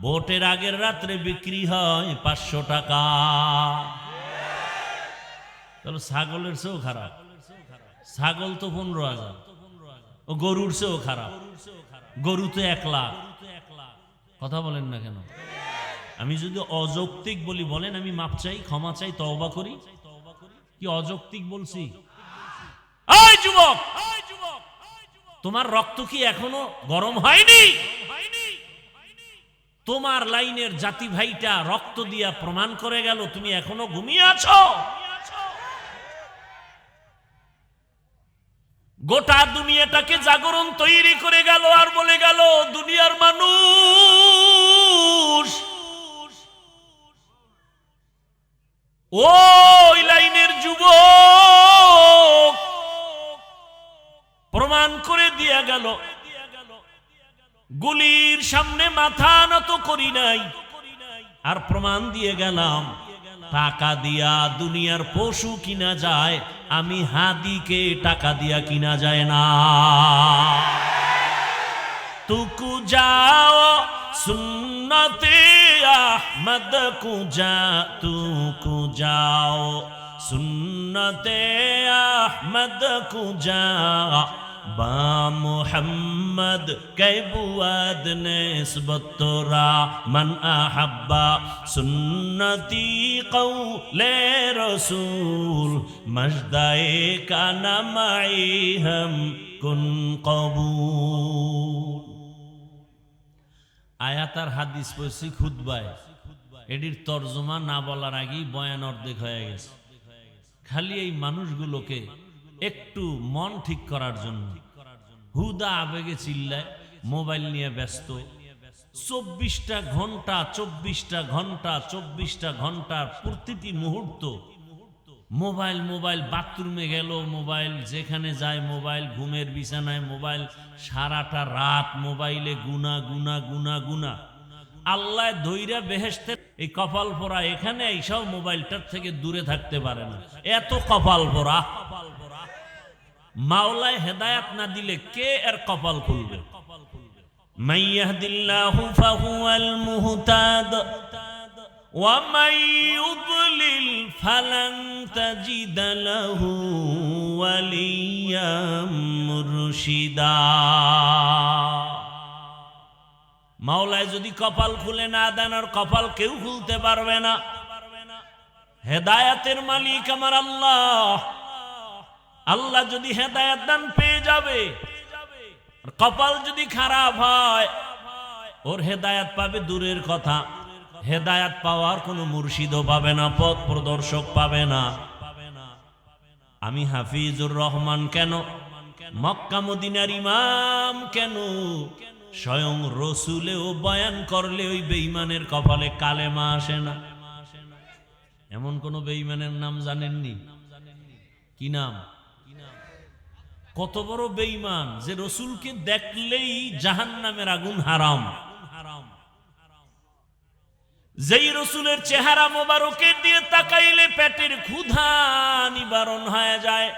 ভোটের আগের রাত্রে বিক্রি হয় 500 টাকা। তাহলে ছাগলের চেয়েও খারাপ। ছাগল তো 15,000, ও গরুর চেয়েও খারাপ। গরু তো 1 লাখ। কথা বলেন না কেন? আমি যদি অযৌক্তিক বলি বলেন, আমি মাপ চাই, ক্ষমা চাই, তওবা করি। কি অযৌক্তিক বলছি? এই যুবক, তোমার রক্ত কি এখনো গরম হয়নি? তোমার লাইনের জাতি ভাইটা রক্ত দিয়া প্রমাণ করে গেল তুমি এখনো ঘুমিয়ে আছো। গোটা দুনিয়াটাকে জাগরণ তৈরি করে গেল আর বলে গেল, দুনিয়ার মানুষ ওই লাইনের যুবক প্রমাণ করে দিয়া গেল, গুলির সামনে মাথা নত করি নাই। আর প্রমাণ দিয়ে গেলাম, টাকা দিয়া দুনিয়ার পশু কিনা যায়, আমি হাদিকে টাকা দিয়া কিনা যায় না। তুকু যাও সুন্নতে আহমদ কুজা, তুকু যাও সুন্নতে আহমদ কুজা, বা মুহাম্মদ কৈবুয়াদ নিসবত তোরা, মান আহাব্বা সুন্নতি কৌলে রসূল, মজদায়ে কানা মাই হাম কুন কবুল। আয়াত আর হাদিস পড়ছি খুতবায়, এটির তর্জমা না বলার আগেই বয়ান অর্ধেক হয়ে গেছে। খালি এই মানুষগুলোকে একটু মন ঠিক করার জন্য হুদা আবেগে চিল্লায়, মোবাইল নিয়ে ব্যস্ত। 24টা ঘন্টা 24টা ঘন্টা 24টা ঘন্টার প্রতিটি মুহূর্ত মোবাইল। মোবাইল বাথরুমে গেল মোবাইল, যেখানে যায় মোবাইল, ঘুমের বিছানায় মোবাইল, সারাটা রাত মোবাইলে গুনা গুনা গুনা গুনা। আল্লাহ ধৈরা বেহেশতের এই কপাল পোড়া এখানে এইসব মোবাইলটার থেকে দূরে থাকতে পারে না, এত কপাল পোড়া। মাওলায় হেদায়াত না দিলে কে এর কপাল খুলবে? মান ইয়াহদিল্লাহু ফাহুয়াল মুহতাদ ওয়া মান ইউদ্লিল ফালান তাজিদ লাহু ওয়ালিয়াম মুরশিদা। মাওলায় যদি কপাল খুলে না দেন, আর কপাল কেউ খুলতে পারবে না। হেদায়াতের মালিক আমার আল্লাহ। আল্লাহ যদি হেদায়াত দান পেয়ে যাবে, আর কপাল যদি খারাপ হয়, ওর হেদায়াত পাবে দূরের কথা, হেদায়াত পাওয়ার কোনো মুর্শিদও পাবে না, পথ প্রদর্শক পাবে না। আমি হাফিজুর রহমান কেন, মক্কা মদিনার ইমাম কেন, স্বয়ং রসুলেও বয়ান করলে ওই বেঈমানের কপালে কালেমা আসে না। এমন কোন বেঈমানের নাম জানেননি? কি নাম? কত বড় বেঈমান যে রসুলকে দেখলেই জাহান্নামের আগুন হারাম। যেই রসুলের চেহারা মোবারকের দিয়ে তাকাইলে পেটের ক্ষুধা নিবারণ হয়ে যায়,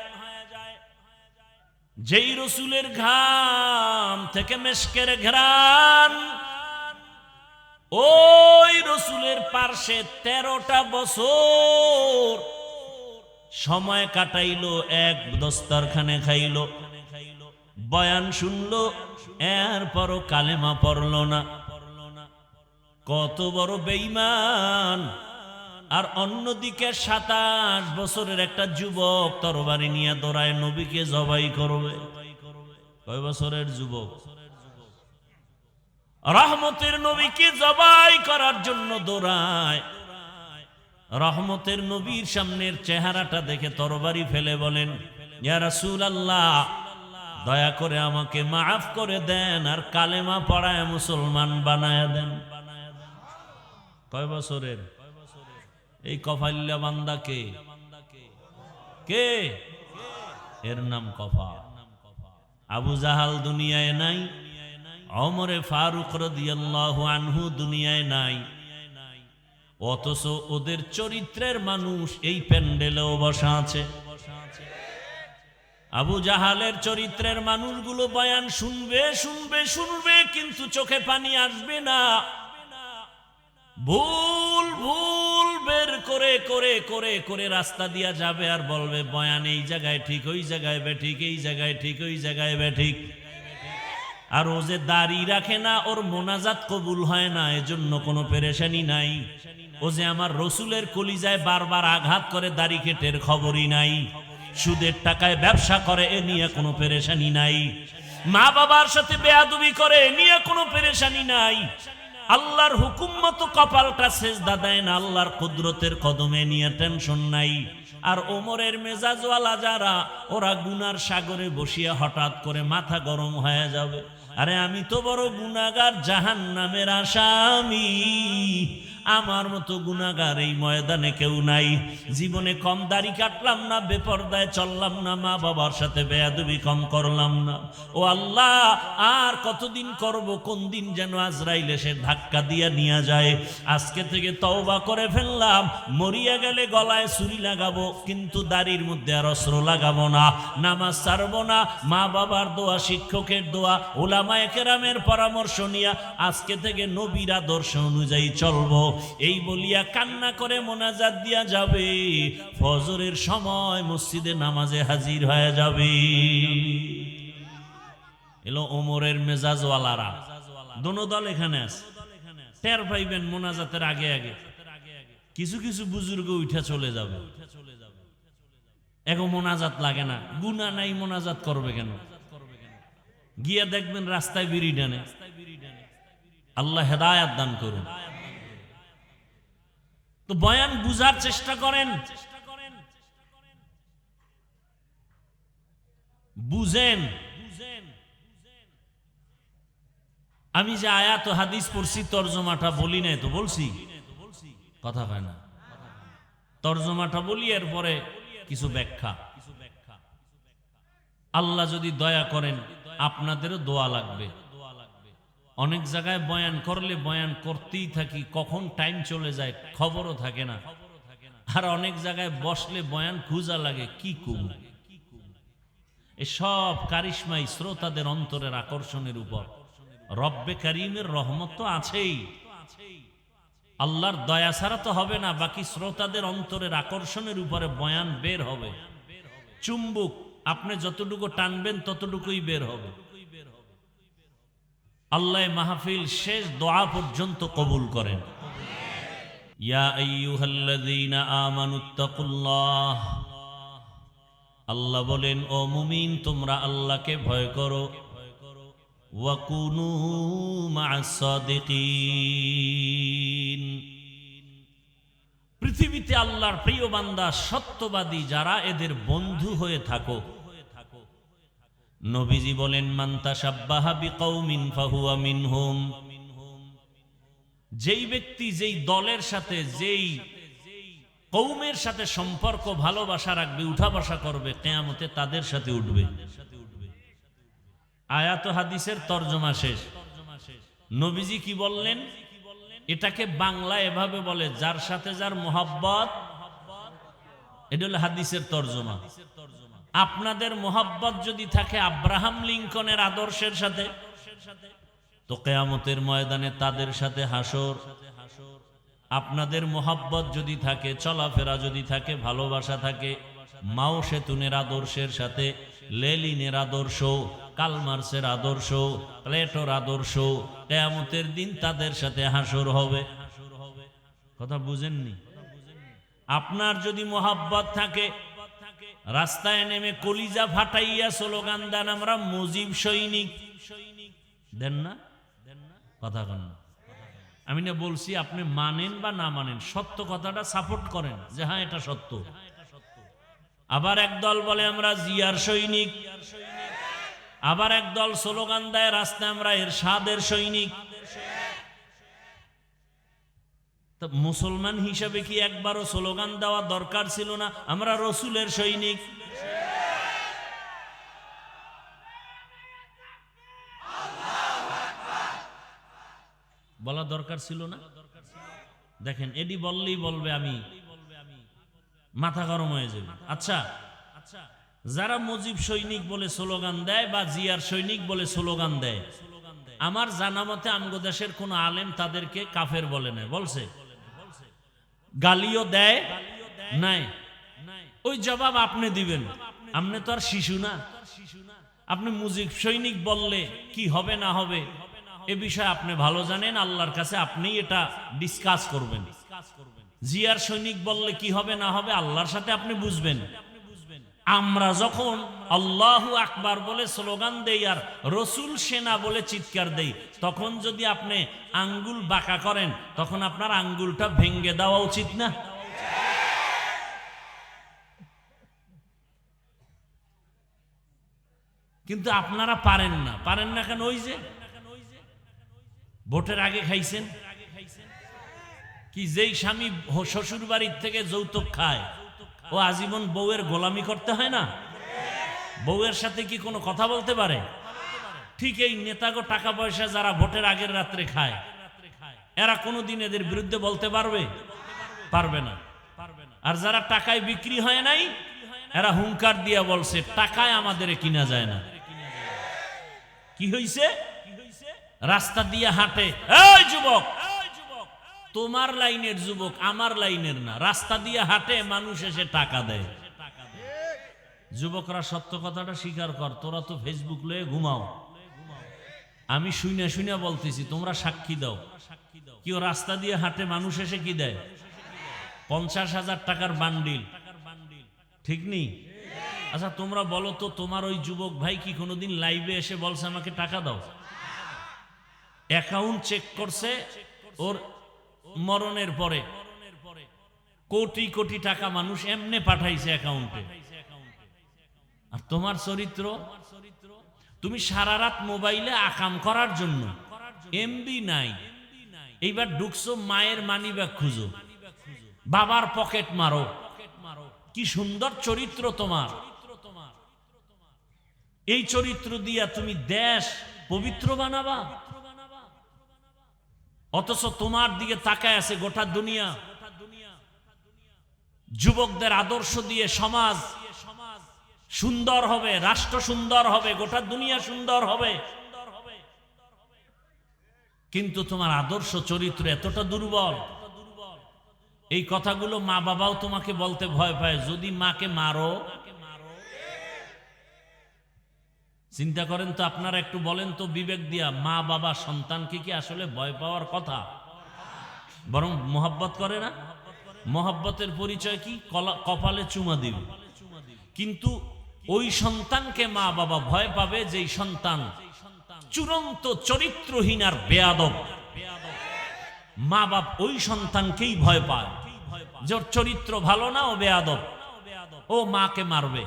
যেই রসুলের ঘাম থেকে মেশকের ঘ্রাণ, ওই রসুলের পার্শ্বে 13টা বছর সময় কাটাইলো, এক দস্তরখানে খাইলো, বয়ান শুনলো, এরপরও কালেমা পড়লো না। কত বড় বেঈমান! আর অন্যদিকে 27 বছরের একটা যুবক তরবারি নিয়ে দৌড়ায় নবীকে জবাই করবে। কয় বছরের যুবক? রহমতের নবীকে জবাই করার জন্য দৌড়ায়। রহমতের নবীর সামনের চেহারাটা দেখে তরবারি ফেলে বলেন, ইয়া রাসূলুল্লাহ, দয়া করে আমাকে মাফ করে দেন, আর কালেমা পড়ায় মুসলমান বানায় দেন। কয় বছরের? এই কফাইল্লা বান্দা কে? কে? এর নাম কফা। আবু জাহাল দুনিয়ায় নাই, ওমরে ফারুক রাদিয়াল্লাহু আনহু দুনিয়ায় নাই, অথচ ওদের চরিত্রের মানুষ এই প্যান্ডেলেও বসা আছে। আবু জাহালের চরিত্রের মানুষগুলো বয়ান শুনবে শুনবে শুনবে, কিন্তু চোখে পানি আসবে না। ভুল ভুল বের করে করে করে করে রাস্তা দিয়া যাবে আর বলবে বয়ান এই জায়গায় ঠিক, ওই জায়গায় বেঠিক, এই জায়গায় ঠিক, ওই জায়গায় বেঠিক। আর ও যে দাড়ি রাখে না, ওর মোনাজাত কবুল হয় না, এজন্য কোনো পেরেশানি নাই। ও যে আমার রসুলের কলিজায় বারবার আঘাত করে, দাড়ি কেটের খবরই নাই। সুদের টাকায় ব্যবসা করে, এ নিয়ে কোনো পেরেশানি নাই। মা বাবার সাথে বেয়াদবি করে, এ নিয়ে কোনো পেরেশানি নাই। আল্লাহর হুকুম মতো কপালটা সেজদা দেয় না, আল্লাহর কুদরতের কদমে নিয়ে টেনশন নাই। আর ওমরের মেজাজওয়ালা যারা, ওরা গুনার সাগরে বসিয়া হঠাৎ করে মাথা গরম হয়ে যাবে, আরে আমি তো বড় গুনাহগার, জাহান্নামের আসামি, আমার মতো গুনাহগার এই ময়দানে কেউ নাই। জীবনে কম দাড়ি কাটলাম না, বেপরদায় চললাম না, মা বাবার সাথে বেয়াদবি কম করলাম না। ও আল্লাহ, আর কতদিন করব? কোন দিন যেন আজরাইল এসে ধাক্কা দিয়া নিয়ে যায়। আজকে থেকে তওবা করে ফেললাম, মরিয়া গেলে গলায় ছুরি লাগাবো, কিন্তু দাড়ির মধ্যে আর অস্ত্র লাগাবো না, নামাজ ছাড়বো না। মা বাবার দোয়া, শিক্ষকের দোয়া, উলামায়ে কেরামের পরামর্শ নিয়া আজকে থেকে নবীর আদর্শ অনুযায়ী চলবো। এই বলিয়া কান্না করে মোনাজাত দিয়া যাবে, ফজরের সময় মসজিদে নামাজে হাজির হয়ে যাবে। এলো ওমরের মেজাজওয়ালারা, দোনো দল এখানে আছে। টের পাইবেন মোনাজাতের আগে আগে কিছু কিছু বুজুর্গ উঠে চলে যাবে। এখন মোনাজাত লাগে না, গুনাহ নাই, মোনাজাত করবে কেন? গিয়া দেখবেন রাস্তায় বিড়ি টানে। আল্লাহ হেদায়েত দান করুন। তো বয়ান বুঝার চেষ্টা করেন, বুঝেন। আমি যে আয়াত ও হাদিস পড়ছি, তরজমাটা বলি নাই তো? বলছি, কথা হয় না। তরজমাটা বলি, এরপরে কিছু ব্যাখ্যা। আল্লাহ যদি দয়া করেন, আপনাদেরও দোয়া লাগবে। অনেক জায়গায় বয়ান করলে বয়ান করতেই থাকি, কখন টাইম চলে যায় খবরও থাকে না। আর অনেক জায়গায় বসলে বয়ান খুঁজা লাগে, কি কুম। এসব কারিশমাই শ্রোতাদের অন্তরের আকর্ষণের উপর। রব্বে কারীমের রহমত তো আছেই, আল্লাহর দয়া ছাড়া তো হবে না। বাকি শ্রোতাদের অন্তরের আকর্ষণের উপরে বয়ান বের হবে। চুম্বুক, আপনি যতটুকু টানবেন ততটুকুই বের হবে। আল্লাহ মাহফিল শেষ দোয়া পর্যন্ত কবুল করেন। ইয়া আইয়ুহাল্লাযীনা আমানুত্তাকুল্লাহ, আল্লাহ বলেন, ও মুমিন, তোমরা আল্লাহকে ভয় করো। ওয়া কুনু মা'আস সাদিকিন, পৃথিবীতে আল্লাহর প্রিয় বান্দা, সত্যবাদী যারা, এদের বন্ধু হয়ে থাকো। নবীজি বলেন, মান তাশাব্বাহা বিকৌমিন ফাহুয়া মিনহুম, যেই ব্যক্তি যেই দলের সাথে, যেই কওমের সাথে সম্পর্ক ভালোবাসা রাখবে, উঠা বসা করবে, কিয়ামতে তাদের সাথে উঠবে। আয়াত ও হাদিসের তরজমা শেষ। নবীজি কি বললেন? এটাকে বাংলা এভাবে বলে, যার সাথে যার মোহাব্বত, এটা হলো হাদিসের তরজমা। আপনাদের মোহাব্বত যদি থাকে আব্রাহাম লিঙ্কনের আদর্শের সাথে, তো কিয়ামতের ময়দানে তাদের সাথে হাসর। আপনাদের মোহাব্বত যদি থাকে, চলাফেরা যদি থাকে, ভালোবাসা থাকে মাও সেতুনের আদর্শের সাথে, লেলিনের আদর্শ, কালমার্সের আদর্শ, প্লেটোর আদর্শ, কিয়ামতের দিন তাদের সাথে হাসর হবে। কথা বুঝেননি? আপনার যদি মোহাব্বত থাকে, রাস্তায় নেমে কলিজা ফাটাইয়া স্লোগান দেন, আমরা মুজিব সৈনিক, দেন না? কথা কন না। আমি না বলছি, আপনি মানেন বা না মানেন, সত্য কথাটা সাপোর্ট করেন যে হ্যাঁ এটা সত্য। আবার একদল বলে আমরা জিয়ার সৈনিক, আবার একদল স্লোগান দেয় রাস্তায় আমরা এরশাদের সৈনিক। তা মুসলমান হিসাবে কি একবারও স্লোগান দেওয়া দরকার ছিল না, আমরা রসুলের সৈনিক? বলা দরকার ছিল না? দেখেন, এডি বললেই বলবে আমি মাথা গরম হয়ে যাবে। আচ্ছা, যারা মুজিব সৈনিক বলে স্লোগান দেয় বা জিয়ার সৈনিক বলে স্লোগান দেয়, আমার জানা মতে আমগো দেশের কোন আলেম তাদেরকে কাফের বলে না, বলছে? গালিও দেয় নাই? ওই জবাব আপনি দিবেন, আপনি তো আর শিশু না। আপনি মুজিব সৈনিক বললে কি হবে না হবে এ বিষয়ে আপনি ভালো জানেন, আল্লাহর কাছে আপনি এটা ডিসকাস করবেন। জিয়ার সৈনিক বললে কি হবে না হবে আল্লাহর সাথে আপনি বুঝবেন। আমরা যখন আল্লাহু আকবার বলে স্লোগান দেই আর রসুল সেনা বলে চিৎকার দেই, তখন যদি আপনি আঙ্গুল বাঁকা করেন, তখন আপনার আঙ্গুলটা ভেঙ্গে দেওয়া উচিত না? কিন্তু আপনারা পারেন না। পারেন না কেন? ওই যে ভোটের আগে খাইছেন কি, যেই স্বামী শ্বশুর বাড়ির থেকে যৌতুক খায় ও আজীবন বউয়ের গোলামি করতে হয় না? বউয়ের সাথে কি কোনো কথা বলতে পারে? ঠিক এই নেতাগো টাকা পয়সা যারা ভোটের আগের রাত্রে খায়, এরা কোনোদিন এদের বিরুদ্ধে বলতে পারবে? পারবে না। আর যারা টাকায় বিক্রি হয় নাই, এরা হুঙ্কার দিয়া বলছে টাকায় আমাদের কিনা যায় না। কি হইছে? রাস্তা দিয়ে হাঁটে, এই যুবক, তোমার লাইনের যুবক, আমার লাইনের না, রাস্তা দিয়ে হাঁটে, মানুষ এসে টাকা দেয়। যুবকরা সত্য কথাটা স্বীকার কর, তোরা তো ফেসবুক লয়ে ঘুমাও, আমি শুনে শুনে বলতেছি, তোমরা সাক্ষী দাও। কেউ রাস্তা দিয়ে হাঁটে, মানুষ এসে কি দেয়? 50,000 টাকার বান্ডিল, ঠিক নেই? আচ্ছা তোমরা বলো তো, তোমার ওই যুবক ভাই কি কোনোদিন লাইভে এসে বলছে আমাকে টাকা দাও? অ্যাকাউন্ট চেক করছে ওর মরণের পরে, কোটি কোটি টাকা মানুষ এমনে পাঠাইছে অ্যাকাউন্টে। আর তোমার চরিত্র, তুমি সারা রাত মোবাইলে আকাম করার জন্য, এমবি নাই, এইবার ঢুকছো মায়ের মানি ব্যাগ খুঁজো, বাবার পকেট মারো। কি সুন্দর চরিত্র তোমার! এই চরিত্র দিয়া তুমি দেশ পবিত্র বানাবা, অথচ তোমার দিকে তাকায় আছে গোটা দুনিয়া। যুবকদের আদর্শ দিয়ে সমাজ সুন্দর হবে, রাষ্ট্র সুন্দর হবে, গোটা দুনিয়া সুন্দর হবে, কিন্তু তোমার আদর্শ চরিত্র এতটা দুর্বল। এই কথাগুলো মা বাবাও তোমাকে বলতে ভয় পায়, যদি মাকে মারো। চিন্তা করেন তো আপনারা, একটু বলেন তো বিবেক দিয়া, মা বাবা সন্তানকে কি আসলে ভয় পাওয়ার কথা? বরং মোহাব্বত করে না? মোহাব্বতের পরিচয় কি? কপালে চুমা দিবে। কিন্তু ওই সন্তানকে মা বাবা ভয় পাবে যেই সন্তান চূড়ান্ত চরিত্রহীন আর বেয়াদব। মা বাপ ওই সন্তানকেই ভয় পায়, যার চরিত্র ভালো না, ও বেয়াদব, ও মাকে মারবে।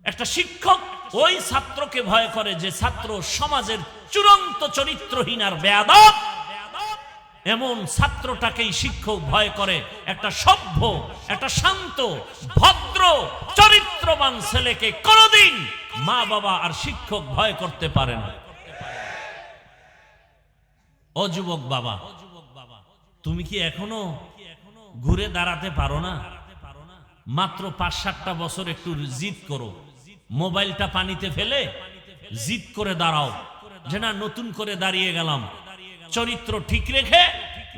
একটা শিক্ষক ওই ছাত্রকে ভয় করে যে ছাত্র সমাজের চূড়ান্ত চরিত্রহীন আর বেয়াদব। এমন ছাত্রটাকেই শিক্ষক ভয় করে। একটা সভ্য, একটা শান্ত, ভদ্র, চরিত্রবান ছেলেকে কোনদিন মা বাবা আর শিক্ষক ভয় করতে পারে না। ও যুবক বাবা, তুমি কি এখনো ঘুরে দাঁড়াতে পারো না? মাত্র 5-7টা বছর একটু জিদ করো, মোবাইলটা পানিতে ফেলে জিদ করে দাঁড়াও যে না, নতুন করে দাঁড়িয়ে গেলাম, চরিত্র ঠিক রেখে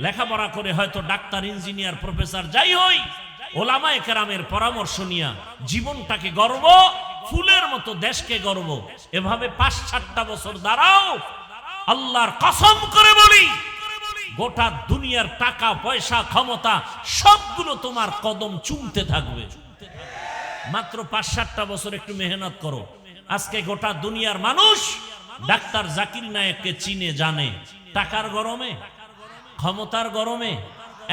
লেখাপড়া করে হয়তো ডাক্তার, ইঞ্জিনিয়ার, প্রফেসর যাই হই, ওলামায়ে কেরামের পরামর্শ নিয়া জীবনটাকে গর্ব, ফুলের মতো দেশকে গর্ব, এভাবে 5-7টা বছর দাঁড়াও। আল্লাহর কসম করে বলি, গোটা দুনিয়ার টাকা পয়সা ক্ষমতা সবগুলো তোমার কদম চুমতে থাকবে। মাত্র 5-7টা বছর একটু মেহনত করো। আজকে গোটা দুনিয়ার মানুষ ডাক্তার জাকির নায়েককে চিনে জানে, টাকার গরমে, ক্ষমতার গরমে,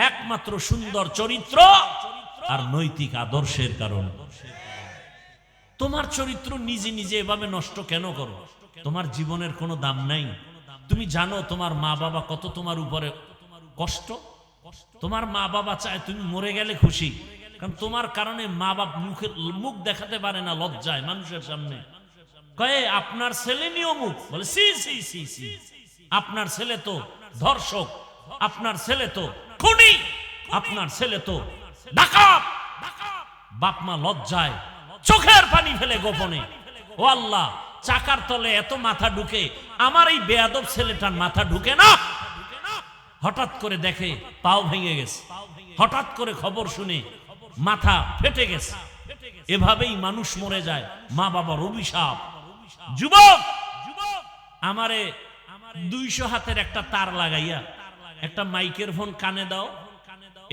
একমাত্র সুন্দর চরিত্র আর নৈতিক আদর্শের কারণে। তোমার চরিত্র নিজে নিজে এভাবে নষ্ট কেন করো? তোমার জীবনের কোনো দাম নাই। তুমি জানো তোমার মা বাবা কত তোমার উপরে কষ্ট। তোমার মা বাবা চায় তুমি মরে গেলে খুশি, কারণ তোমার কারণে মা বাপ মুখ দেখাতে পারে না লজ্জায় মানুষের সামনে। কয়ে আপনার ছেলে নিও মুখ, বলে সি সি সি সি, আপনার ছেলে তো ধর্ষক, আপনার ছেলে তো খুনি, আপনার ছেলে তো ডাকাত। বাপ মা লজ্জায় চোখের পানি ফেলে গোপনে, ও আল্লাহ চাকার তলে এত মাথা ঢুকে, আমার এই বেয়াদব ছেলেটার মাথা ঢুকে না। হঠাৎ করে দেখে পাও ভেঙে গেছে, হঠাৎ করে খবর শুনে মাথা ফেটে গেছে। এভাবেই মানুষ মরে যায়, মা বাবার অভিশাপ। যুবক, আমারে 200 হাতের একটা তার লাগাইয়া একটা মাইকের ফোন কানে দাও,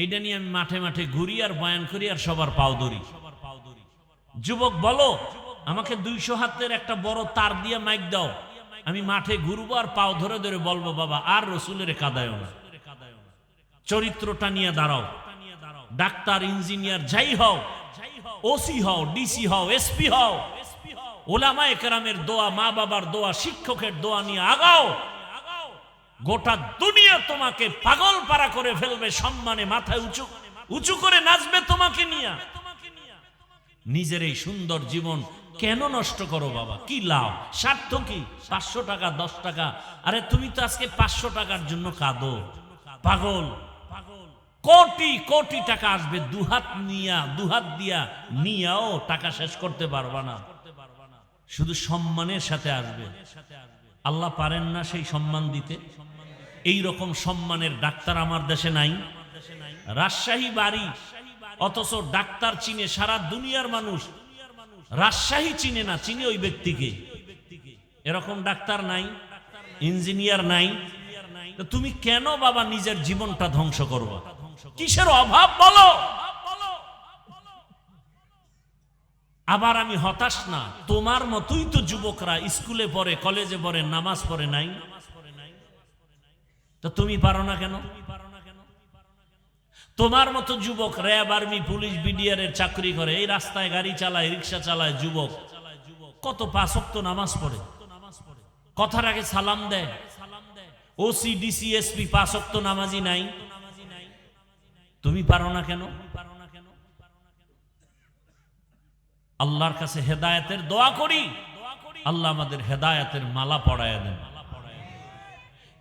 এইটা নিয়ে আমি মাঠে মাঠে ঘুরি আর বয়ান করি আর সবার পাও ধরি। যুবক বলো, আমাকে 200 হাতের একটা বড় তার দিয়ে মাইক দাও, আমি মাঠে ঘুরবো আর পাও ধরে ধরে বলবো বাবা আর রসুলের কাদায়ও না। চরিত্রটা নিয়ে দাঁড়াও। ডাক্তার, ইঞ্জিনিয়ার যাই হও, ওসি হও, ডিসি হও, এসপি হও, ওলামায়ে কেরামের দোয়া, মা বাবার দোয়া, শিক্ষকের দোয়া নিয়ে আগাও। গোটা দুনিয়া তোমাকে পাগল পারা করে ফেলবে, সম্মানে মাথায় উঁচু উঁচু করে নাচবে তোমাকে নিয়ে। নিজের এই সুন্দর জীবন কেন নষ্ট করো বাবা? কি লাভ, স্বার্থ কি? 500 টাকা, 10 টাকা, আরে তুমি তো আজকে 500 টাকার জন্য কাঁদো, পাগল। কোটি কোটি টাকা আসবে, দুহাত দিয়া নিয়াও টাকা শেষ করতে পারবা না, শুধু সম্মানের সাথে আসবে। আল্লাহ পারেন না সেই সম্মান দিতে? এই রকম সম্মানের ডাক্তার আমার দেশে নাই। রাজশাহী বাড়ি, অথচ ডাক্তার চিনে সারা দুনিয়ার মানুষ, রাজশাহী চিনে না, চিনে ওই ব্যক্তিকে। এরকম ডাক্তার নাই, ইঞ্জিনিয়ার নাই। তুমি কেন বাবা নিজের জীবনটা ধ্বংস করবা? কিসের অভাব বলো? আবার আমি হতাশ না, তোমার মতোই তো যুবকরা স্কুলে পড়ে, কলেজে পড়ে, নামাজ পড়ে নাই, তো তুমি পারো না কেন? তোমার মতো যুবক র্যাব, আর্মি, পুলিশ, বিডিআর এর চাকরি করে, এই রাস্তায় গাড়ি চালায়, রিক্সা চালায়, যুবক কত 5 ওয়াক্ত নামাজ পড়ে, কথার আগে সালাম দেয়। ওসি, ডিসি, এসপি 5 ওয়াক্ত নামাজি নাই, তুমি পারো না কেন? আল্লাহর কাছে হেদায়েতের দোয়া করি, আল্লাহ আমাদের হেদায়েতের মালা পরায়া দেন।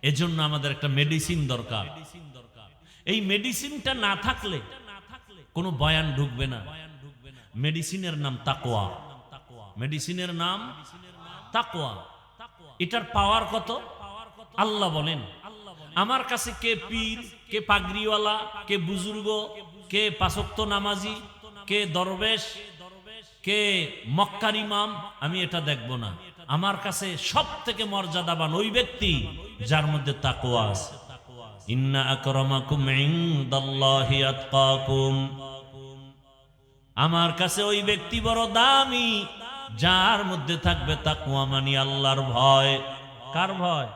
এজন্য আমাদের একটা মেডিসিন দরকার। এই মেডিসিনটা না থাকলে কোনো বয়ান ঢুকবে না। মেডিসিনের নাম তাকওয়া, মেডিসিনের নাম তাকওয়া। এটার পাওয়ার কত? আল্লাহ বলেন, আমার কাছে কে পীর, কে পাগড়িওয়ালা, কে বুজুর্গ, কে 5 ওয়াক্ত নামাজি, কে দরবেশ, কে মক্কার ইমাম, আমি এটা দেখব না। আমার কাছে সব থেকে মর্যাদাবান ওই ব্যক্তি যার মধ্যে তাকওয়া আছে। ইন্না আকরামাকুম ইনদাল্লাহি আতকাকুম, আমার কাছে ওই ব্যক্তি বড় দামি যার মধ্যে থাকবে তাকওয়া, মানে আল্লাহর ভয়। কার ভয়?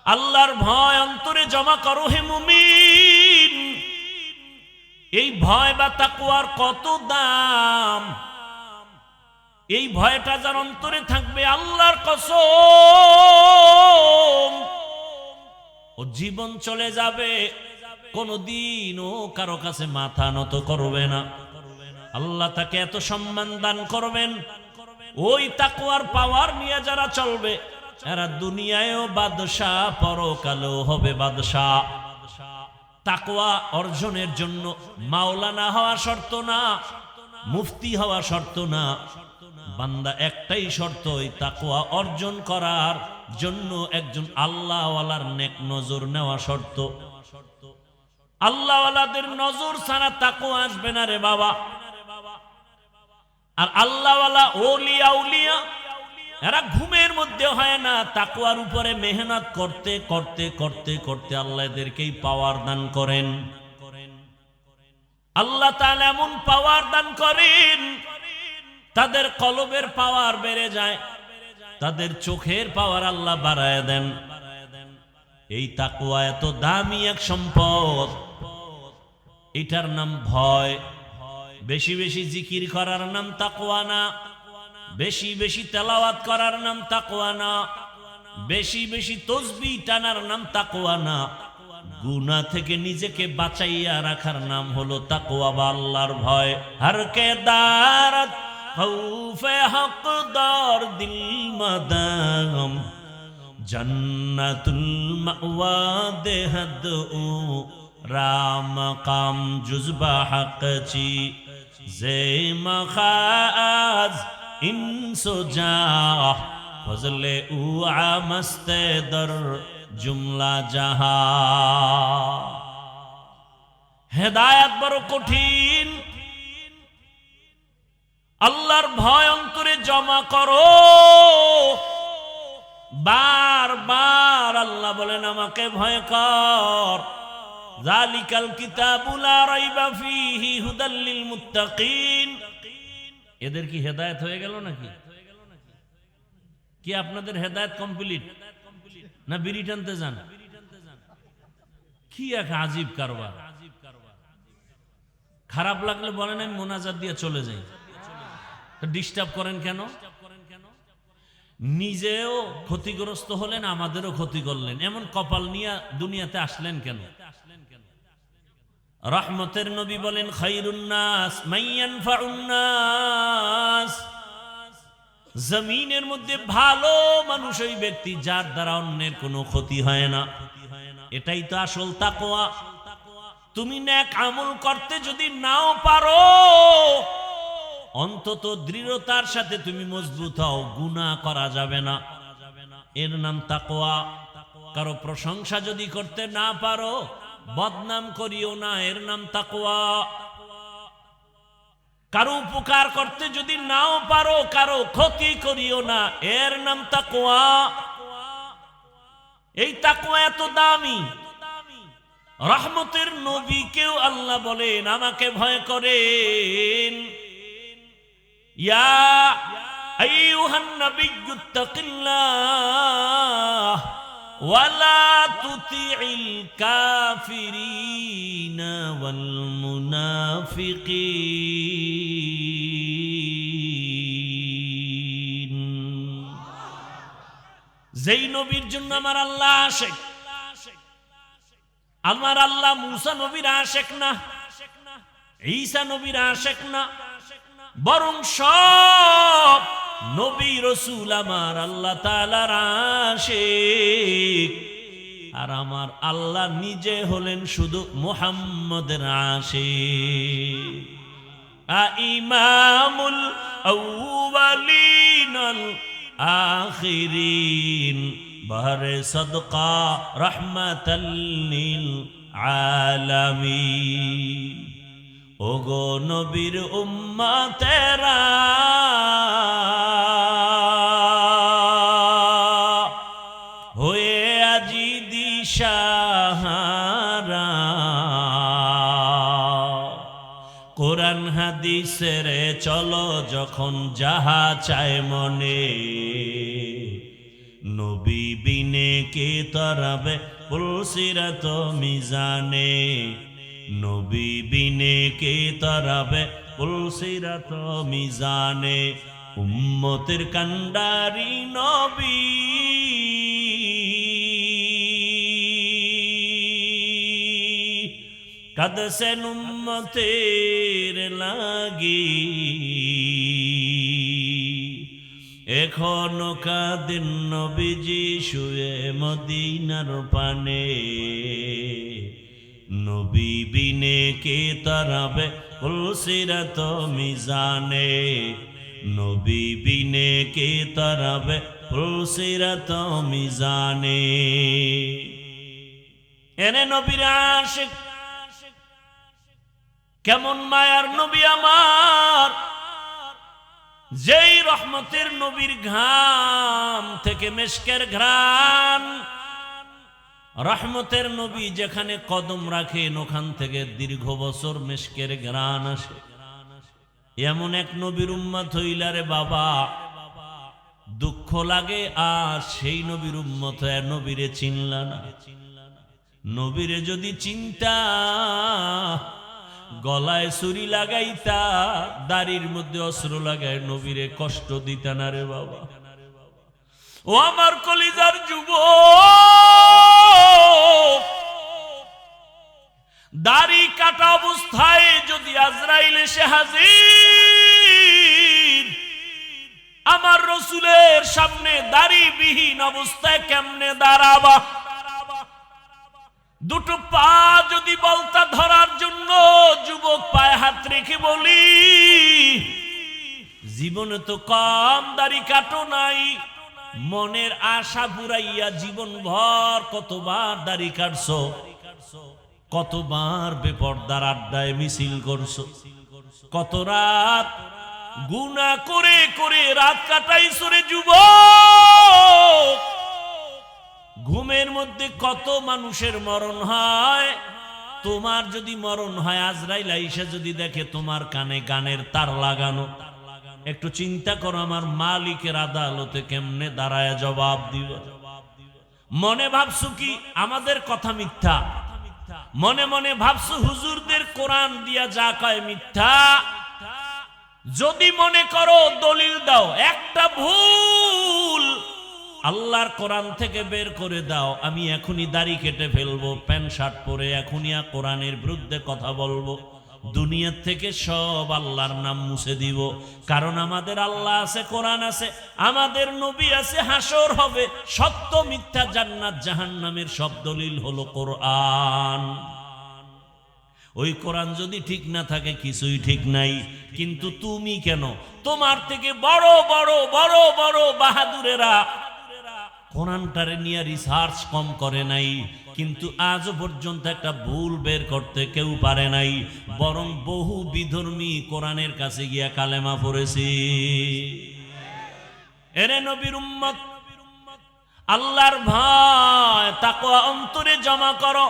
আল্লাহর ভয় অন্তরে জমা করো হে মুমিন। এই ভয় বা তাকওয়ার কত দাম! এই ভয়টা যার অন্তরে থাকবে, আল্লাহর কসম, ও জীবন চলে যাবে, কোনদিনও কারো কাছে মাথা নত করবে না। আল্লাহ তাকে এত সম্মান দান করবেন। ওই তাকওয়ার পাওয়ার নিয়ে যারা চলবে, এরা দুনিয়ায়ও বাদশাহ, পরকালেও হবে বাদশাহ। তাকওয়া অর্জনের জন্য মাওলানা হওয়া শর্ত না, মুফতি হওয়া শর্ত না, বান্দা একটাই শর্ত, এই তাকওয়া অর্জন করার জন্য একজন আল্লাহওয়ালার নেক নজর নেওয়া শর্ত। আল্লাহওয়ালাদের নজর ছাড়া তাকওয়া আসবে না রে বাবা। আর আল্লাহওয়ালা ওলিয়া উলিয়া এরা ঘুমের মধ্যে হয় না, তাকওয়ার উপরে মেহনত করতে করতে করতে করতে আল্লাহ এদেরকেই পাওয়ার দান করেন। আল্লাহ তাআলা এমন পাওয়ার দান করেন, তাদের কলবের পাওয়ার বেড়ে যায়, তাদের চোখের পাওয়ার আল্লাহ বাড়ায় দেন। এই তাকওয়া এত দামি এক সম্পদ, এটার নাম ভয়। বেশি বেশি জিকির করার নাম তাকওয়া না, বেশি বেশি তেলাওয়াত করার নাম তাকওয়া না, বেশি বেশি তাসবিহ টানার নাম তাকওয়া না। গুনাহ থেকে নিজেকে বাঁচাইয়া রাখার নাম হলো তাকওয়া বা আল্লাহর ভয়। হর কে দারত খৌফে হকদার দিল মাদাম জন্নতুল মাওয়া দেহদ ও রাম কাম জুজবা হক চি জে মখাজ ইনসো জা ফজলে উ আমস্তে দর জুমলা জাহা। হেদায়েত বড় কঠিন, আল্লাহর ভয় অন্তরে জমা করো। বারবার আল্লাহ বলেন আমাকে ভয় কর। যালিকাল কিতাবু লা রাইবা ফীহি হুদাল লিল মুত্তাকিন। এদের কি হেদায়েত হয়ে গেল নাকি? কি আপনাদের হেদায়েত কমপ্লিট না বিড়ি টানতে যান? কি এক আজীব কারবার। খারাপ লাগলে বলেন আমি মোনাজাত দিয়ে চলে যাই, ডিস্টার্ব করেন কেন? নিজেও ক্ষতিগ্রস্ত হলেন, আমাদেরও ক্ষতি করলেন, এমন কপাল নিয়ে দুনিয়াতে আসলেন কেন? রহমতের নবী বলেন খায়রুন নাস মাইয়ানফাউন নাস। জমিনের মধ্যে ভালো মানুষ ওই ব্যক্তি যার দ্বারা অন্যের কোনো ক্ষতি হয় না। এটাই তো আসল তাকওয়া। তুমি নেক আমল করতে যদি নাও পারো, অন্তত দৃঢ়তার সাথে তুমি মজবুত হও, গুনাহ করা যাবে না, এর নাম তাকওয়া। কারো প্রশংসা যদি করতে না পারো, বদনাম করিও না, এর নাম তাকওয়া। কারো উপকার করতে যদি নাও পারো, কারো ক্ষতি করিও না, এর নাম তাকওয়া। এই তাকওয়া এত দামি। রহমতের নবীকেও আল্লাহ বলেন আমাকে ভয় করেন। ইয়া আইয়ুহান নাবিয়্যুত্তাকিল্লাহ ওয়ালা তুতিইল কাফিরিনা ওয়াল মুনাফিকিন। যেই নবীর জন্য আমার আল্লাহ আশেক, আমার আল্লাহ মুসা নবীর আশেক না, ঈসা নবীর আশেক না, বরং সব নবী রাসূল আমার আল্লাহ তাআলার আশিক। আর আমার আল্লাহ নিজে হলেন শুধু মুহাম্মদের আশিক। ইমামুল আউয়ালিন আল আখিরিন বাহরে সদকা রহমাতাল লিল আলামিন। ওগো নবীর উম্মতেরা, হয়ে আজি দিশাহারা, কোরআন হাদিসের চলো যখন যাহা চায় মনে, নবী বিনে কে তরাবে পুলসিরাত মিজানে, নবী বিনে কে তরাবে পুলসিরাত মিজানে। উম্মতের কান্ডারি নবী, কাঁদছেন উম্মতের লাগি, এখনো কাঁদেন নবীজি শুয়ে মদিনার পানে, নবী বিনে কে তরাবে পুলসিরাত মিজানে, নবী বিনে কে তরাবে পুলসিরাত মিজানে। এনে নবীর আশিক, কেমন মায়ার নবী আমার, যেই রহমতের নবীর ঘাম থেকে মেশকের ঘ্রাণ। রহমতের নবী যেখানে কদম রাখেন ওখান থেকে দীর্ঘ বছর মেশকের ঘ্রাণ আসে। এমন এক নবীর উম্মত হইলারে বাবা, দুঃখ লাগে। আর সেই নবীর উম্মত নবীরে চিনলা না। নবীরে যদি চিন্তা, গলায় ছুরি লাগাইতা, দাড়ির মধ্যে অস্ত্র লাগায় নবীরে কষ্ট দিতা না রে বাবা। ও আমার কলিজার যুবক, দাড়ি কাটা অবস্থায় যদি আজরাইল এসে হাজির, আমার রসুলের সামনে দাড়িবিহীন অবস্থায় কেমনে দাঁড়াবা? দুটো পা যদি বলতা ধরার জন্য যুবক পায়ে হাত রেখে বলি, জীবনে তো কম দাড়ি কাটো নাই, মনের আশা পুরাইয়া জীবন ভর কতবার দাড়ি কাটছো, কতবার বেপরদার আড্ডায় মিছিল করছো, কত রাত গুনাহ করে করে রাত কাটাইছো রে যুবক। ঘুমের মধ্যে কত মানুষের মরণ হয়, তোমার যদি মরণ হয় আজরাইল আইসা যদি দেখে তোমার কানে গানের তার লাগানো, একটু চিন্তা করো আমার মালিকের আদালতে কেমনে দাঁড়ায় জবাব দিব। মনে ভাবছো কি আমাদের কথা মিথ্যা, মনে মনে ভাবছো হুজুরদের কোরআন দিয়া যা কয় মিথ্যা। যদি মনে করো দলিল দাও, একটা ভুল আল্লাহর কোরআন থেকে বের করে দাও, আমি এখনই দাড়ি কেটে ফেলবো, প্যান্ট শার্ট পরে এখনই কোরআনের বিরুদ্ধে কথা বলবো, দুনিয়ার থেকে সব আল্লাহর নাম মুছে দিব। কারণ আমাদের আল্লাহ আছে, কোরআন আছে, আমাদের নবী আছে, হাসর হবে, সত্য মিথ্যা জান্নাত জাহান্নামের সব দলিল হলো কোরআন। ওই কোরআন যদি ঠিক না থাকে কিছুই ঠিক নাই। কিন্তু তুমি কেন, তোমার থেকে বড় বড় বড় বড় বাহাদুরেরা কোরআনটারে নিয়ে রিসার্চ কম করে নাই, কিন্তু আজও পর্যন্ত একটা ভুল বের করতে কেউ পারে নাই, বরং বহু বিধর্মী কোরআনের কাছে গিয়া কালেমা পড়েছি। এরে নবীর উম্মত, আল্লাহর ভয় তাকওয়া অন্তরে জমা করো।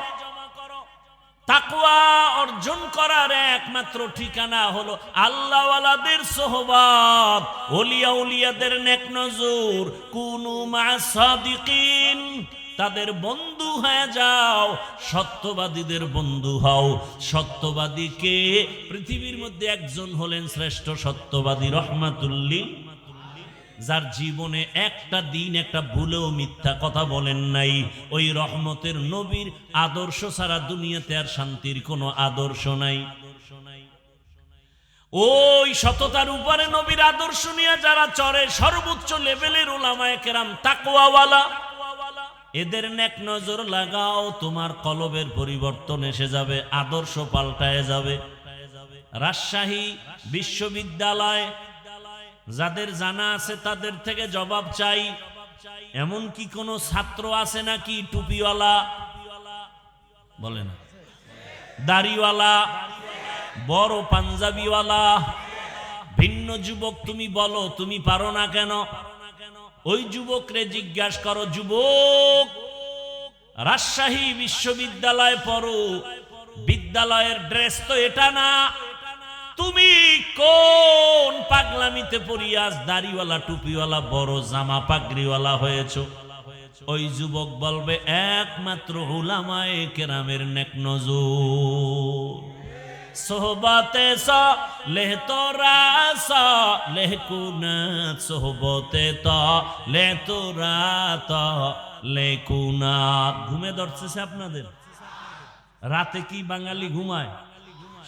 তাকওয়া অর্জন করার একমাত্র ঠিকানা হলো আল্লাহওয়ালাদের সোহবত, ওলিয়া উলিয়াদের নেক নজর। কুনু মা'আস সাদিকিন, তাদের বন্ধু হয়ে যাও, সত্যবাদীদের বন্ধু হও। সত্যবাদীকে পৃথিবীর মধ্যে একজন হলেন শ্রেষ্ঠ সত্যবাদী, রহমাতুল্লিল, যার জীবনে একটা দিন একটা ভুলেও মিথ্যা কথা বলেন নাই। ওই রহমতের নবীর আদর্শ ছাড়া দুনিয়াতে আর শান্তির কোনো আদর্শ নাই। ওই সততার উপরে নবীর আদর্শ নিয়ে যারা চড়ে, সর্বোচ্চ লেভেলের উলামায়ে কেরাম তাকওয়াওয়ালা, এদের নেক নজর লাগাও, তোমার কলবের পরিবর্তন এসে যাবে, আদর্শ পাল্টায় যাবে। রাজশাহী বিশ্ববিদ্যালয় যাদের জানা আছে তাদের থেকে জবাব চাই, এমন কি কোন ছাত্র আছে নাকি টুপিওয়ালা, বলে না, দাড়িওয়ালা, বড় পাঞ্জাবিওয়ালা? ভিন্ন যুবক তুমি বলো তুমি পারো না কেন? ওই যুবকরে জিজ্ঞাসা করো, যুবক রাজশাহী বিশ্ববিদ্যালয় পড়ো, বিদ্যালয়ের ড্রেস তো এটা না, তুমি কোন পাগলামিতে পড়িয়া দাড়িওয়ালা টুপিওয়ালা বড় জামা পাগড়িওয়ালা হয়েছো? ওই যুবক বলবে একমাত্র উলামায়ে কেরামের নেক নজর। সোহবতে সালেহ তোরা সালেহ কুনাত, সোহবতে তালেহ তোরা তালেহ কুনাত। ঘুমে ধরছে আপনাদের? রাতে কি বাঙালি ঘুমায়?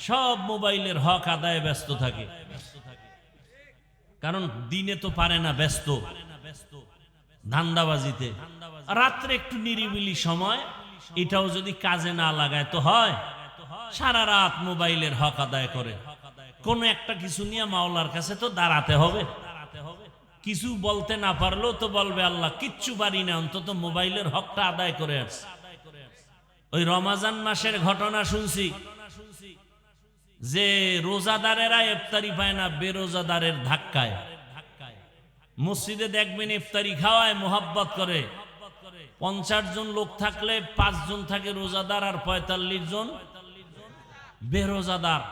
সব মোবাইলের হক আদায়ে ব্যস্ত থাকে, কারণ দিনে তো পারে না, ব্যস্ত ধান্দাবাজিতে। রাত্রে একটু নিরিবিলি সময়, এটাও যদি কাজে না লাগায় তো হয়, সারা রাত মোবাইলের হক আদায় করে। কোন একটা কিছু নিয়ে মাওলার কাছে তো দাঁড়াতে হবে, কিছু বলতে না পারলেও তো বলবে আল্লাহ কিচ্ছু পারি না, অন্তত মোবাইলের হকটা আদায় করে আসছে। ওই রমাজান মাসের ঘটনা শুনছি যে রোজাদারেরা ইফতারি পায় না বেরোজাদারের ধাক্কায়। মসজিদে দেখবেন ইফতারি খাওয়ায় মোহাব্বত করে, 50 জন লোক থাকলে 5 জন থাকে রোজাদার আর 45 জন বেরোজাদার।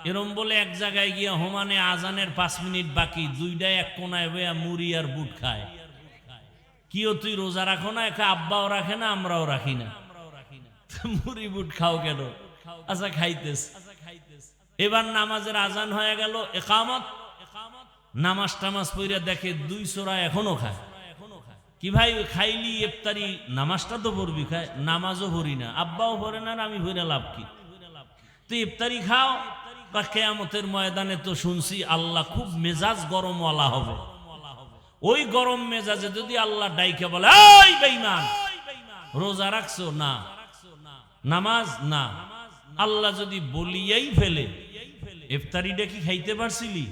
এরম বলে এক জায়গায় গিয়া হোমানে আজানের 5 মিনিট বাকি, দুইটাই এক কোনায় বইয়া মুড়ি আর বুট খায়। কিও তুই রোজা রাখো না? একা আব্বাও রাখে না, আমরাও রাখি না, মুড়ি বুট খাও কেন? আচ্ছা খাইতেস। এবার নামাজের আজান হয়ে গেল, একামত, নামাজ টামাজ পড়ে দেখে 2 সোরা এখনো খায়। কি ভাই খাইলি ইফতারি, নামাজটা তো পড়বি, খায় নামাজও পড়ি না, আব্বাও পড়ে না, আমি পড়ে লাভ কি? তো ইফতারি খাও, বা কিয়ামতের ময়দানে তো শুনছি আল্লাহ খুব মেজাজ গরমওয়ালা হবে। ওই গরম মেজাজে যদি আল্লাহ ডাইকে বলে, এই বেঈমান, রোজা রাখছো না, নামাজ না, আল্লাহ যদি বলিয়াই ফেলে ইফতারিটা কি খাইতে পারছিলি,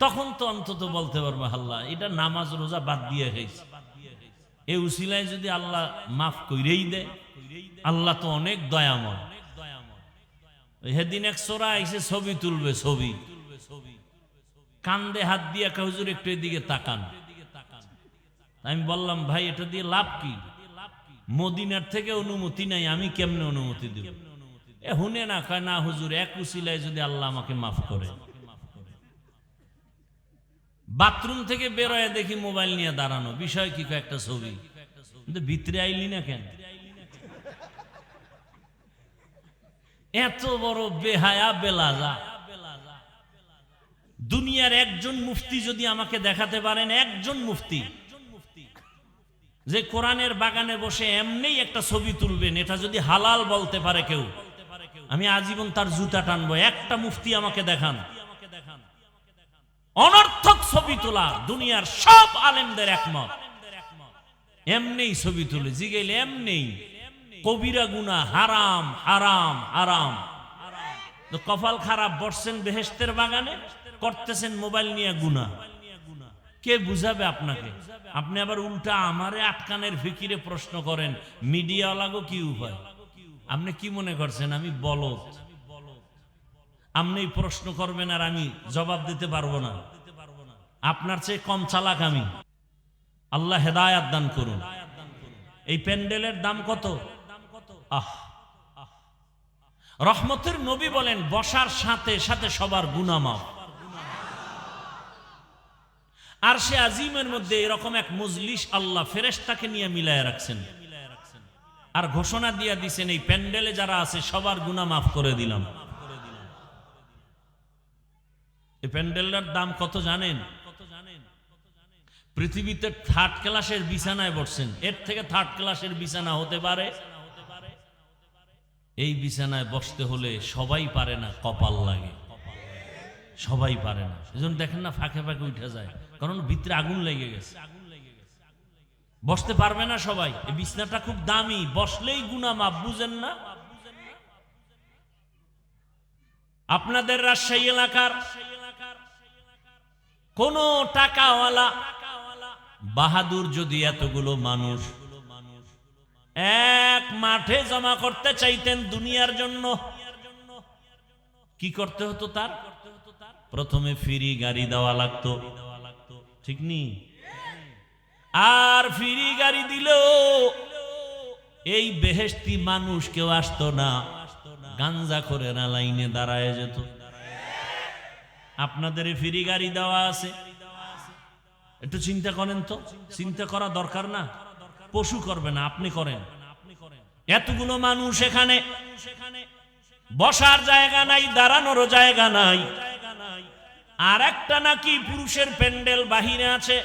তখন তো অন্তত বলতে পারবে আল্লাহ এটা নামাজ রোজা বাদ দিয়ে খাইছে। এই উসিলায় যদি আল্লাহ মাফ কইরেই দেয়, আল্লাহ তো অনেক দয়াময়। সেদিন এক সোরা এসে ছবি তুলবে, ছবি কান্দে হাত দিয়ে হুজুর একটু এদিকে তাকান। আমি বললাম ভাই এটা দিয়ে লাভ কি? মদিনার থেকে অনুমতি নাই, আমি কেমনে অনুমতি দেব? হুনে না, কয় না হুজুর এক উসিলায় যদি আল্লাহ আমাকে মাফ করে। বাথরুম থেকে বেরোয় দেখি মোবাইল নিয়ে দাঁড়ানো, বিষয় কি একটা ছবি, কিন্তু ভিতরে আইলি না কেন? এত বড় বেহায়া বেলাজা। দুনিয়ার একজন মুফতি যদি আমাকে দেখাতে পারেন, একজন মুফতি যে কোরআনের বাগানে বসে এমনি একটা ছবি তুলবেন, এটা যদি হালাল বলতে পারে কেউ, আমি আজীবন তার জুতা টানবো। একটা মুফতি আমাকে দেখান। অনর্থক ছবি তোলা দুনিয়ার সব আলেমদের একমত, এমনি ছবি তুলে জিগেলে এমনি কবিরা গুনাহ, হারাম হারাম হারাম। তো কপাল খারাপ, বসছেন বেহেশতের বাগানে, করতেছেন মোবাইল নিয়ে গুনাহ। কে বুঝাবে আপনাকে? আপনি আবার উল্টা আমারে আটকানের ফিকিরে প্রশ্ন করেন, মিডিয়া লাগো কি উপায়? আপনি কি মনে করছেন আমি বলদ? আপনি প্রশ্ন করবেন আর আমি জবাব দিতে পারবো না? আপনার চেয়ে কম চালাক আমি। আল্লাহ হেদায়াত দান করুন। এই প্যান্ডেলের দাম কত? রহমতের নবী বলেন বসার সাথে সাথে সবার গুনাহ মাফ। আর সে আজিমের মধ্যে এরকম এক মজলিস আল্লাহ ফেরেশতাকে নিয়ে মিলায় রাখছেন, আর ঘোষণা দিয়ে দিছেন এই প্যান্ডেলে যারা আছে সবার গুনাহ মাফ করে দিলাম। এই প্যান্ডেলটার দাম কত জানেন? পৃথিবীতে থার্ড ক্লাসের বিছানায় বসছেন, এর থেকে থার্ড ক্লাসের বিছানা হতে পারে? এই বিছানায় বসতে হলে সবাই পারে না, কপাল লাগে, সবাই পারে না। এজন্য দেখেন না ফাঁকে ফাঁকে উঠে যায়, কারণ ভিতরে আগুন লেগে গেছে, বসতে পারবে না সবাই। এই বিছানাটা খুব দামি, বসলেই গুনাহ মাফ, বুঝেন না? আপনাদের রাজশাহী এলাকার কোন টাকাওয়ালা বাহাদুর যদি এতগুলো মানুষ এক মাঠে জমা করতে চাইতেন দুনিয়ার জন্য, কি করতে হতো? তার প্রথমে ফ্রি গাড়ি দেওয়া লাগতো, ঠিক নি? আর ফ্রি গাড়ি দিল এই বেহেশতি মানুষ কেউ আসতো না, গাঞ্জা করে না লাইনে দাঁড়ায় যেত। আপনাদের ফ্রি গাড়ি দেওয়া আছে, একটু চিন্তা করেন তো। চিন্তা করা দরকার না? পশু করবে না, আপনি করেন। এতগুলো মানুষ এখানে, বসার জায়গা নাই, দাঁড়ানোর জায়গা নাই। আর একটা নাকি পুরুষের প্যান্ডেল বাহিরে আছে,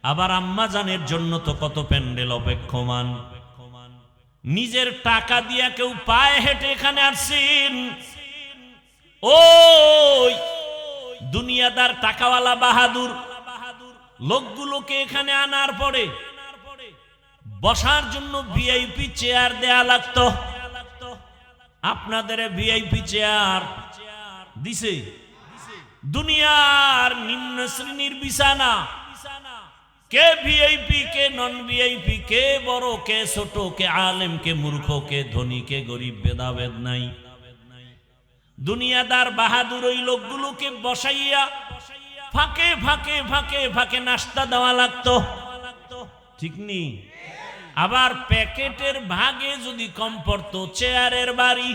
আবার আম্মা জানের জন্য তো কত প্যান্ডেল অপেক্ষমান। নিজের টাকা দিয়া কেউ পায়ে হেঁটে এখানে আসছেন। ওই দুনিয়াদার টাকাওয়ালা বাহাদুর লোকগুলোকে এখানে আনার পরে বসার জন্য ভিআইপি চেয়ার দেয়া লাগতো। আপনাদের ভিআইপি চেয়ার দিছে। দুনিয়ার নিম্ন শ্রেণীর বিছানা, কে ভিআইপি কে নন ভিআইপি, কে বড় কে ছোট, কে আলেম কে মূর্খ, কে ধনী কে গরিব, ভেদাভেদ নাই। দুনিয়াদার বাহাদুর ওই লোকগুলোকে বসাইয়া ফাঁকে ফাঁকে ফাঁকে ফাঁকে নাস্তা দেওয়া লাগতো, ঠিক নি? আবার প্যাকেটের ভাগে যদি কম পড়তো, চেয়ারের বাড়ি,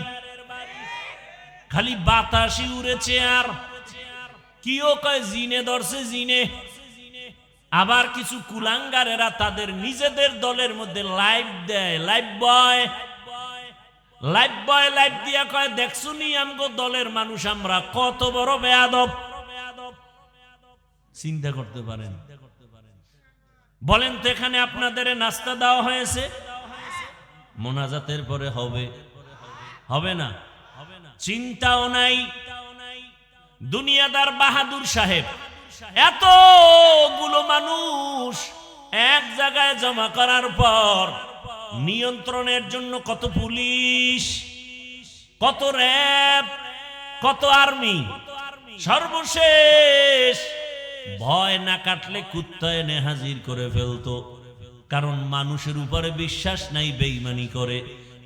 খালি বাতাসি উড়ে চেয়ার। কিও কয় জিনে ধরছে জিনে। আবার কিছু কুলাঙ্গারেরা তাদের নিজেদের দলের মধ্যে লাইভ দেয়, লাইভ বয় লাইভ দিয়া কয় দেখছুনি আমগো দলের মানুষ আমরা কত বড় বেয়াদব। চিন্তা করতে পারেন? বলেন তো এখানে আপনাদের নাস্তা দেওয়া হয়েছে, মোনাজাতের পরে হবে? হবে না? চিন্তাও নাই। দুনিয়াদার বাহাদুর সাহেব এতগুলো মানুষ এক জায়গায় জমা করার পর নিয়ন্ত্রণের জন্য কত পুলিশ, কত র্যাব, কত আর্মি, সর্বশেষ ভয় না কাটলে কুত্তা এনে হাজির করে ফেলতো। কারণ মানুষের উপরে বিশ্বাস নাই, বেঈমানি করে।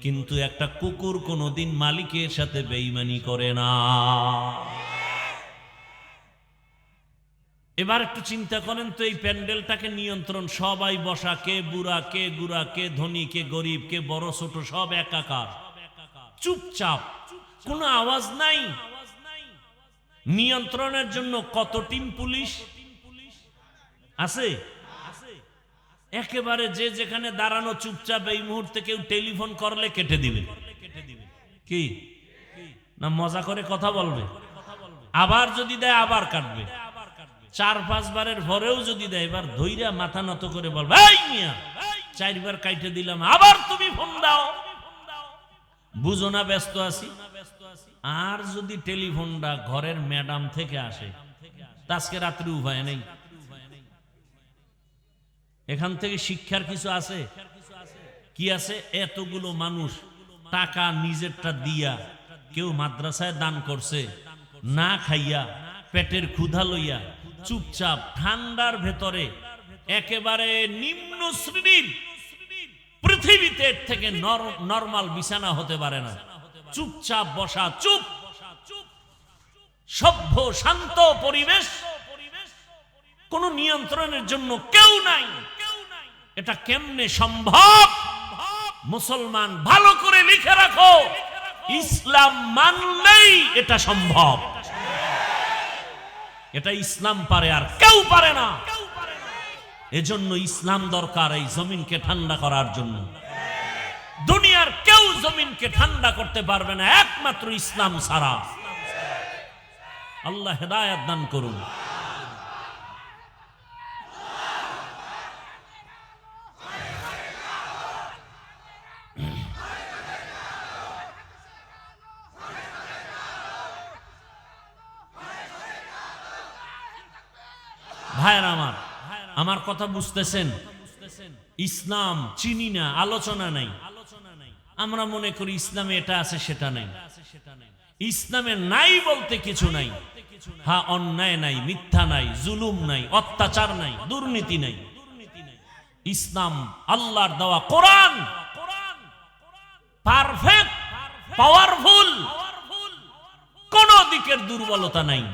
কিন্তু একটা কুকুর কোনোদিন মালিকের সাথে বেঈমানি করে না। এবার একটু চিন্তা করেন তো, এই প্যান্ডেলটাকে নিয়ন্ত্রণ, সবাই বসা, কে বুড়া, কে গুড়া, কে ধনী, কে গরিব, কে বড় ছোট, সব একাকার, চুপচাপ, কোনো আওয়াজ নাই। নিয়ন্ত্রণের জন্য কত টিম পুলিশ আছে? একেবারে যে যেখানে দাঁড়ানো চুপচাপ। এই মুহূর্তে কেউ টেলিফোন করলে কেটে দিবে। কি না মজা করে কথা বলবে? আবার যদি দেয় আবার কাটবে। 4-5 বারের পরেও যদি দেয়, এবার ধৈর্য মাথা নত করে বলবে, এই মিয়া 4 বার কাইটে দিলাম, আবার তুমি ফোন দাও। বুঝো না ব্যস্ত আছি। আর যদি টেলিফোনটা ঘরের ম্যাডাম থেকে আসে, আজকে রাত্রি উপায় নেই। এখান থেকে শিক্ষার কিছু আছে? কি আছে? এতগুলো মানুষ টাকা নিজেরটা দিয়া, কেউ মাদ্রাসায় দান করছে, না খাইয়া পেটের ক্ষুধা লইয়া চুপচাপ ঠান্ডার ভেতরে, একেবারে নিম্ন শ্রেণীর, পৃথিবীতে থেকে নরমাল বিছানা হতে পারে না, চুপচাপ বসা, চুপ, সভ্য শান্ত পরিবেশ, কোন নিয়ন্ত্রণের জন্য কেউ নাই। এটা কেমনে সম্ভব? মুসলমান ভালো করে লিখে রাখো, ইসলাম মানলেই এটা সম্ভব। এটা ইসলাম পারে, আর কেউ পারে না। এজন্য ইসলাম দরকার এই জমিনকে ঠান্ডা করার জন্য। দুনিয়ার কেউ জমিনকে ঠান্ডা করতে পারবে না একমাত্র ইসলাম ছাড়া। আল্লাহ হেদায়েত দান করুন। ভাইরা আমার কথা বুঝতেছেন? ইসলাম চিনি না, আলোচনা নাই। আমরা মনে করি ইসলামে এটা আছে সেটা নাই। ইসলামে নাই বলতে কিছু নাই। হ্যাঁ, অন্যায় নাই, মিথ্যা নাই, জুলুম নাই, অত্যাচার নাই, দুর্নীতি নাই। ইসলাম আল্লাহর দেওয়া কোরআন পারফেক্ট, পাওয়ারফুল, কোন দিকের দুর্বলতা নাই।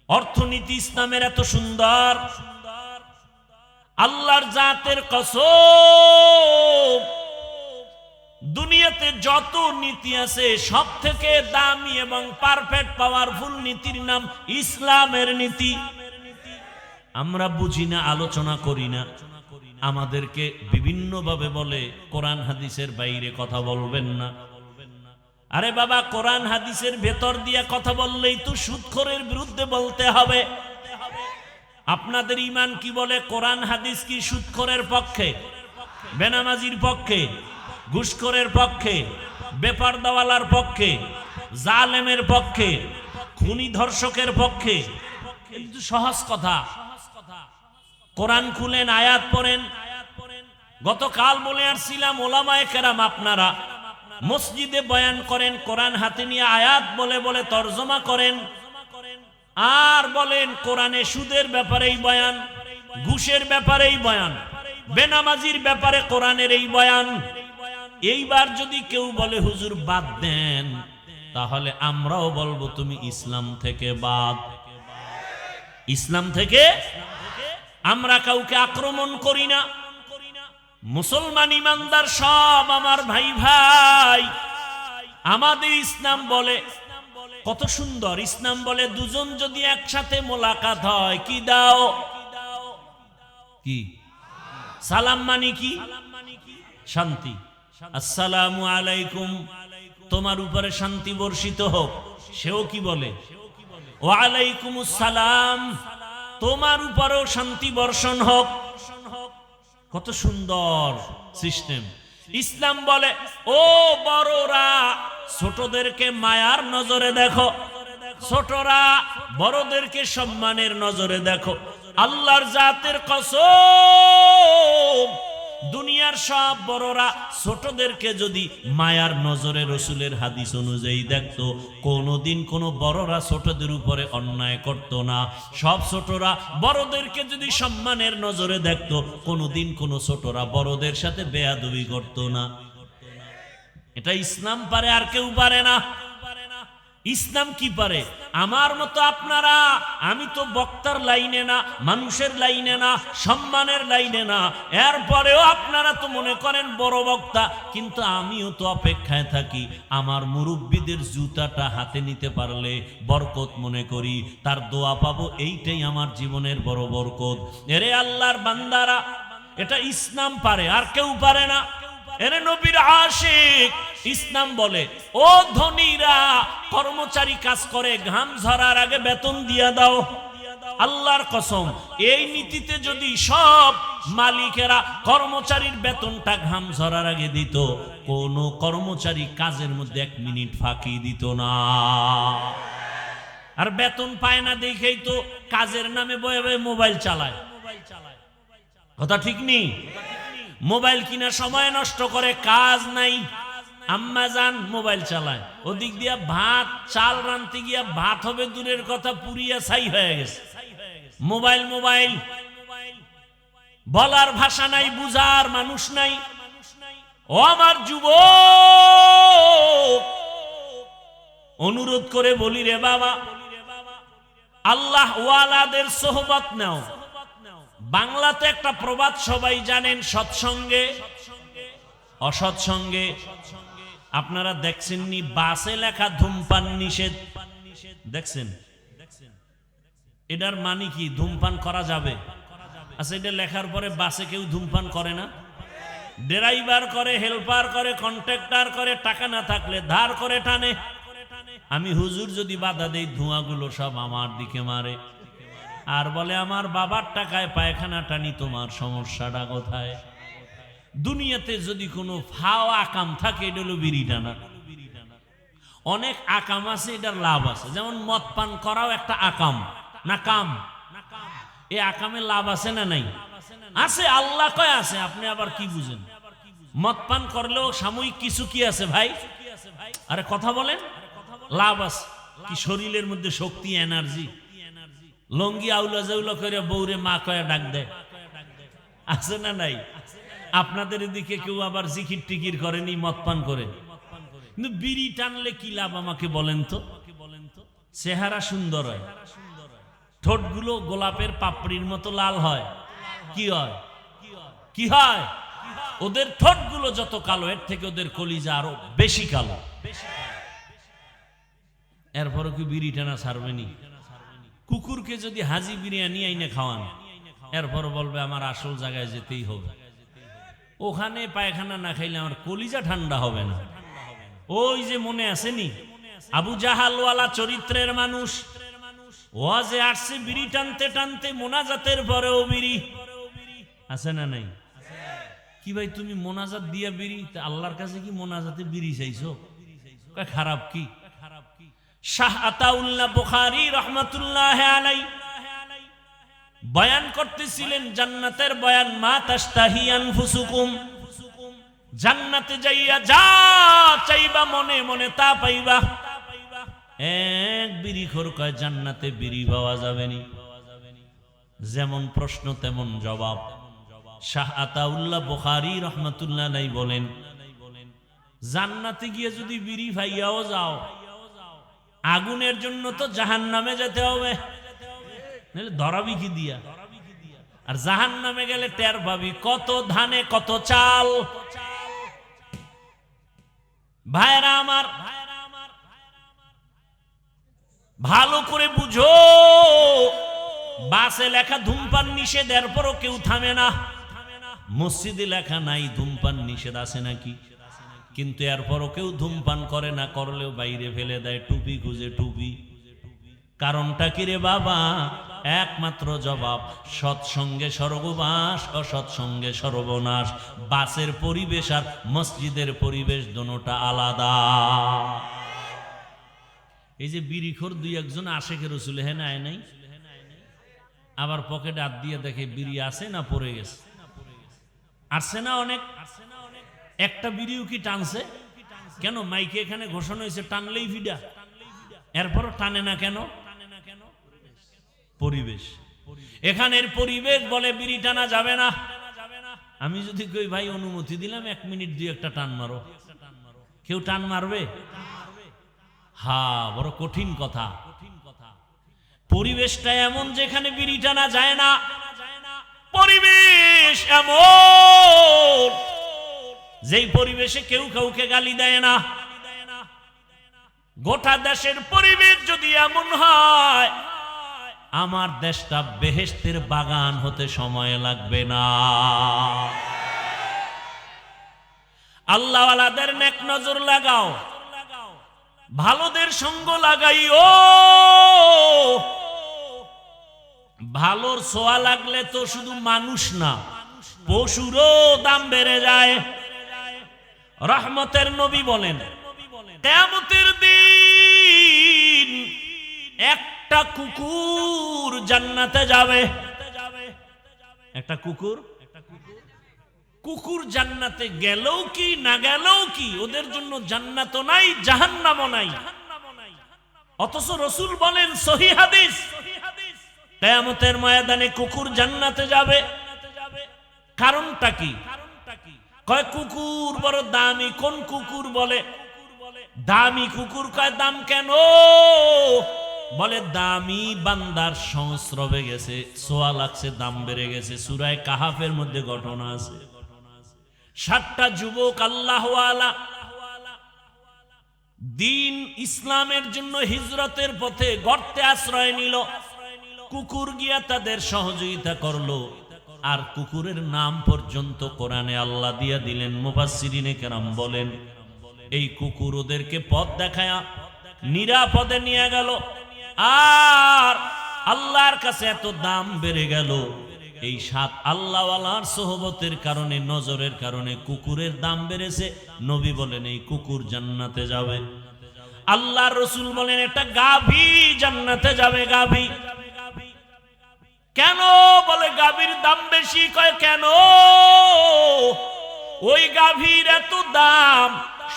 অর্থনীতি ইসলামের এত সুন্দর, আল্লাহর জাতের কসম, দুনিয়াতে যত নীতি আছে সব থেকে দামি এবং পারফেক্ট পাওয়ারফুল নীতির নাম ইসলামের নীতি। আমরা বুঝি না, আলোচনা করি না। আমাদেরকে বিভিন্ন ভাবে বলে কোরআন হাদিসের বাইরে কথা বলবেন না। আরে বাবা, কোরআন হাদিসের ভেতর দিয়ে কথা বললেই তো সুদখোরের বিরুদ্ধে বলতে হবে। আপনাদের ঈমান কি বলে? কোরআন হাদিস কি সুদখোরের পক্ষে, বেনামাজির পক্ষে, ঘুষখোরের পক্ষে, বেপরদাওয়ালার পক্ষে, জালেমের পক্ষে, খুনি ধর্ষকের পক্ষে? কিন্তু সহজ কথা। কোরআন খুলেন, আয়াত পড়েন। গতকাল বলে আসছিলাম, ওলামায়ে কেরাম আপনারা মসজিদে বয়ান করেন, কোরআন হাতে নিয়ে আয়াত বলে বলে তরজমা করেন, আর বলেন কোরআনে সুদের ব্যাপারেই বয়ান, ঘুষের ব্যাপারেই বয়ান, বেনামাজির ব্যাপারে কোরআনের এই বয়ান। এইবার যদি কেউ বলে হুজুর বাদ দেন, তাহলে আমরাও বলবো তুমি ইসলাম থেকে বাদ। ইসলাম থেকে আমরা কাউকে আক্রমণ করি না। মুসলমান ইমানদার সব আমার ভাই ভাই। আমাদের ইসলাম বলে, কত সুন্দর ইসলাম বলে, দুজন যদি একসাথে মোলাকাত হয়, কি দাও? কি সালাম মানে কি? শান্তি। আসসালামু আলাইকুম, তোমার উপরে শান্তি বর্ষিত হোক। সেও কি বলে? ওয়া আলাইকুমুস সালাম, তোমার উপরেও শান্তি বর্ষণ হোক। কত সুন্দর সিস্টেম। ইসলাম বলে, ও বড়রা ছোটদেরকে মায়ার নজরে দেখো, ছোটরা বড়দেরকে সম্মানের নজরে দেখো। আল্লাহর জাতের কসম, দুনিয়ার সব বড়রা ছোটদেরকে যদি মায়ার নজরে, রসুলের হাদিস অনুযায়ী দেখতো, কোনোদিন কোনো বড়রা ছোটদের উপরে অন্যায় করত না। সব ছোটরা বড়দেরকে যদি সম্মানের নজরে দেখতো, কোনোদিন কোনো ছোটরা বড়দের সাথে বেয়াদবি করত না। এটা ইসলাম পারে, আর কেউ পারে না। ইসলাম কি পারে? আমার মতো আপনারা, আমি তো বক্তার লাইনে না, মানুষের লাইনে না, সম্মানের লাইনে না, এরপরেও আপনারা তো মনে করেন বড় বক্তা, কিন্তু আমিও তো অপেক্ষায় থাকি আমার মুরব্বীদের জুতাটা হাতে নিতে পারলে বরকত মনে করি, তার দোয়া পাবো, এইটাই আমার জীবনের বড় বরকত। এরে আল্লাহর বান্দারা, এটা ইসলাম পারে, আর কেউ পারে না। এরে নবীর আশিক, ইসলাম বলে ও ধনীরা, কর্মচারী কাজ করে, ঘাম ঝরার আগে বেতন দিয়া দাও। আল্লাহর কসম, এই নীতিতে যদি সব মালিকেরা কর্মচারীর বেতনটা ঘাম ঝরার আগে দিত, কোন কর্মচারী কাজের মধ্যে 1 মিনিট ফাঁকি দিত না। আর বেতন পায় না দেখেই তো কাজের নামে বয়ে বয়ে মোবাইল চালায়। কথা ঠিক নেই? মোবাইল কিনা সময় নষ্ট করে, কাজ নাই, আম্মা জান মোবাইল চালায়, ওদিক দিয়া ভাত চাল রানতে গিয়া ভাত হবে দূরের কথা, পুরিয়া ছাই হয়ে গেছে। মোবাইল মোবাইল বলার ভাষা নাই, বুঝার মানুষ নাই। ও আমার যুবক, অনুরোধ করে বলি রে বাবা, আল্লাহ ওয়ালাদের সোহবত নাও। বাংলাতে একটা প্রবাদ সবাই জানেন, সৎসঙ্গে অসৎসঙ্গে। আপনারা দেখছেননি বাসে লেখা ধূমপান নিষেধ? দেখছেন? এটার মানে কি? ধূমপান করা যাবে? আচ্ছা, এটা লেখার পরে বাসে কেউ ধূমপান করে না? ড্রাইভার করে, হেল্পার করে, কন্ট্রাক্টর করে, টাকা না থাকলে ধার করে টানে। আমি হুজুর যদি বাধা দেই, ধোঁয়াগুলো সব আমার দিকে মারে, আর বলে আমার বাবার টাকায় পায়খানা টানি, তোমার সমস্যাটা কোথায়? দুনিয়াতে যদি কোনো ফাও আকাম থাকে, এটা হলো বিড়ি টানা। অনেক আকাম আছে, এটার লাভ আছে, যেমন মদ পান করাও একটা আকাম না কাম। এই আকামে লাভ আছে না নাই? আছে, আল্লাহ কয় আছে, আপনি আবার কি বুঝেন? মদ পান করলেও সাময়িক কিছু কি আছে ভাই? আরে কথা বলেন, লাভ আছে কি? শরীরের মধ্যে শক্তি, এনার্জি। লঙ্গি আউলা জাউলা করে বউরে মা কয়া ডাক দেয়, আছে না নাই? আপনাদের এদিকে কেউ আবার জিকির টিকির করেনি মদ পান করে, কিন্তু বিড়ি টানলে কি লাভ আমাকে বলেন তো? চেহারা সুন্দর হয়, ঠোঁটগুলো গোলাপের পাপড়ির মতো লাল হয়। কি হয়? কি হয়? ওদের ঠোঁটগুলো যত কালো, এর থেকে ওদের কলিজা আরো বেশি কালো। এরপরও কি বিড়ি টানা ছাড়বেনি? কুকুরকে যদি হাজি বিরিয়ানি আইনে খাওয়ান, এরপর বলবে আমার আসল জায়গায় যেতেই হবে, ওখানে পায়খানা না খাইলে আমার কলিজা ঠান্ডা হবে না। ওই যে মনে আসেনি, আবু জাহালওয়ালা চরিত্রের মানুষ, ওয়াজে আসছে বিড়ি টানতে টানতে, মোনাজাতের পরেও বিড়ি। আছে না নাই? কি ভাই তুমি মোনাজাত দিয়া বিড়ি, আল্লাহর কাছে কি মোনাজাতে বিড়ি চাইছো? খারাপ কি? শাহ আতাউল্লাহ বুখারী রাহমাতুল্লাহি আলাইহি বয়ান করতেছিলেন জান্নাতের বয়ান, মা তাশতাহি আনফুসুকুম, জান্নাতে যাইয়া যা চাইবা মনে মনে তা পাইবা। এক বিড়িখোর কয় জান্নাতে বিড়ি পাওয়া যাবে নি। যেমন প্রশ্ন তেমন জবাব। শাহ আতাউল্লাহ বুখারী রাহমাতুল্লাহি আলাইহি বলেন, জান্নাতে গিয়ে যদি বিড়ি পাইয়াও যাও, আগুনের জন্য তো জাহান্নামে যেতে হবে, নাহলে ধরাবি কি দিয়া? আর জাহান্নামে গেলে টের পাবি কত ধানে কত চাল। ভাইরা আমার, ভালো করে বুঝো, বাসে লেখা ধূমপান নিষেধ, এরপরও কেউ থামে না। মসজিদে লেখা নাই ধূমপান নিষেধ, আছে নাকি? কিন্তু এরপরও কেউ ধূমপান করে না, করলেও বাইরে ফেলে দেয়, টুপি খুঁজে টুপি। কারণটা কি রে বাবা? একমাত্র জবাব সৎসঙ্গে স্বর্গবাস, অসৎসঙ্গে সর্বনাশ। বাসের পরিবেশ আর মসজিদের পরিবেশ দুটোটা আলাদা। এই যে বিড়িখোর দুই একজন আশেকে রসুল হেন আয় নাই, আবার পকেটে হাত দিয়ে দেখে বিড়ি আছে না পড়ে গেছে। আসছে না অনেক, একটা বিড়িও কি টানছে? কেন মাইকে এখানে ঘোষণা হয়েছে টানলেই ভিডা, এরপরও টানে না কেন? পরিবেশ, এখানের পরিবেশ বলে বিড়ি টানা যাবে না। আমি যদি কই ভাই অনুমতি দিলাম 1 মিনিট 2 একটা টান মারো, কেউ টান মারবে? হ্যাঁ, বড় কঠিন কথা। পরিবেশটা এমন যেখানে বিড়ি টানা যায় না। পরিবেশ এমন যেই পরিবেশে কেউ কাউকে গালি দেয় না। গোটা দেশের পরিবেশ যদি এমন হয়, আমার দেশটা বেহেশতের বাগান হতে সময় লাগবে না। আল্লাহওয়ালাদের নেক নজর লাগাও, ভালোদের সঙ্গ লাগাইও। ভালোর ছোঁয়া লাগলে তো শুধু মানুষ না, পশুরও দাম বেড়ে যায়। রহমতের নবী বলেন, কিয়ামতের দিন একটা কুকুর জান্নাতে যাবে। একটা কুকুর জান্নাতে গেলেও কি না গেলেও কি, ওদের জন্য জান্নাতও নাই জাহান্নামও নাই। অথচ রাসূল বলেন সহিহ হাদিস, কিয়ামতের ময়দানে কুকুর জান্নাতে যাবে। কারণটা কি? কয় কুকুর বড় দামি। কোন কুকুর? বলে দামি কুকুর। কয় দাম কেন? বলে দামি বান্দার সংস্রবে গেছে, সোয়া লাগছে, দাম বেড়ে গেছে। সূরা কাহাফের মধ্যে ঘটনা আছে। 7টা যুবক আল্লাহওয়ালা দিন ইসলামের জন্য হিজরতের পথে গর্তে আশ্রয় নিল। কুকুর গিয়া তাদের সহযোগিতা করলো, আর কুকুরের নাম পর্যন্ত কোরআনে আল্লাহ দিয়া দিলেন। মুফাসসিরিনে কেরাম বলেন, এই কুকুর ওদেরকে পথ দেখায়া নিরাপদে নিয়ে গেল। আর আল্লাহর কাছে এত দাম বেড়ে গেল, এই 7 আল্লাহওয়ালার সোহবতের কারণে, নজরের কারণে কুকুরের দাম বেড়েছে। নবী বলেন এই কুকুর জান্নাতে যাবে। আল্লাহর রাসূল বলেন একটা গাভী জান্নাতে যাবে। গাভী কেন? বলে গাভীর দাম বেশি। কয় কেন? ওই গাভীর এত দাম,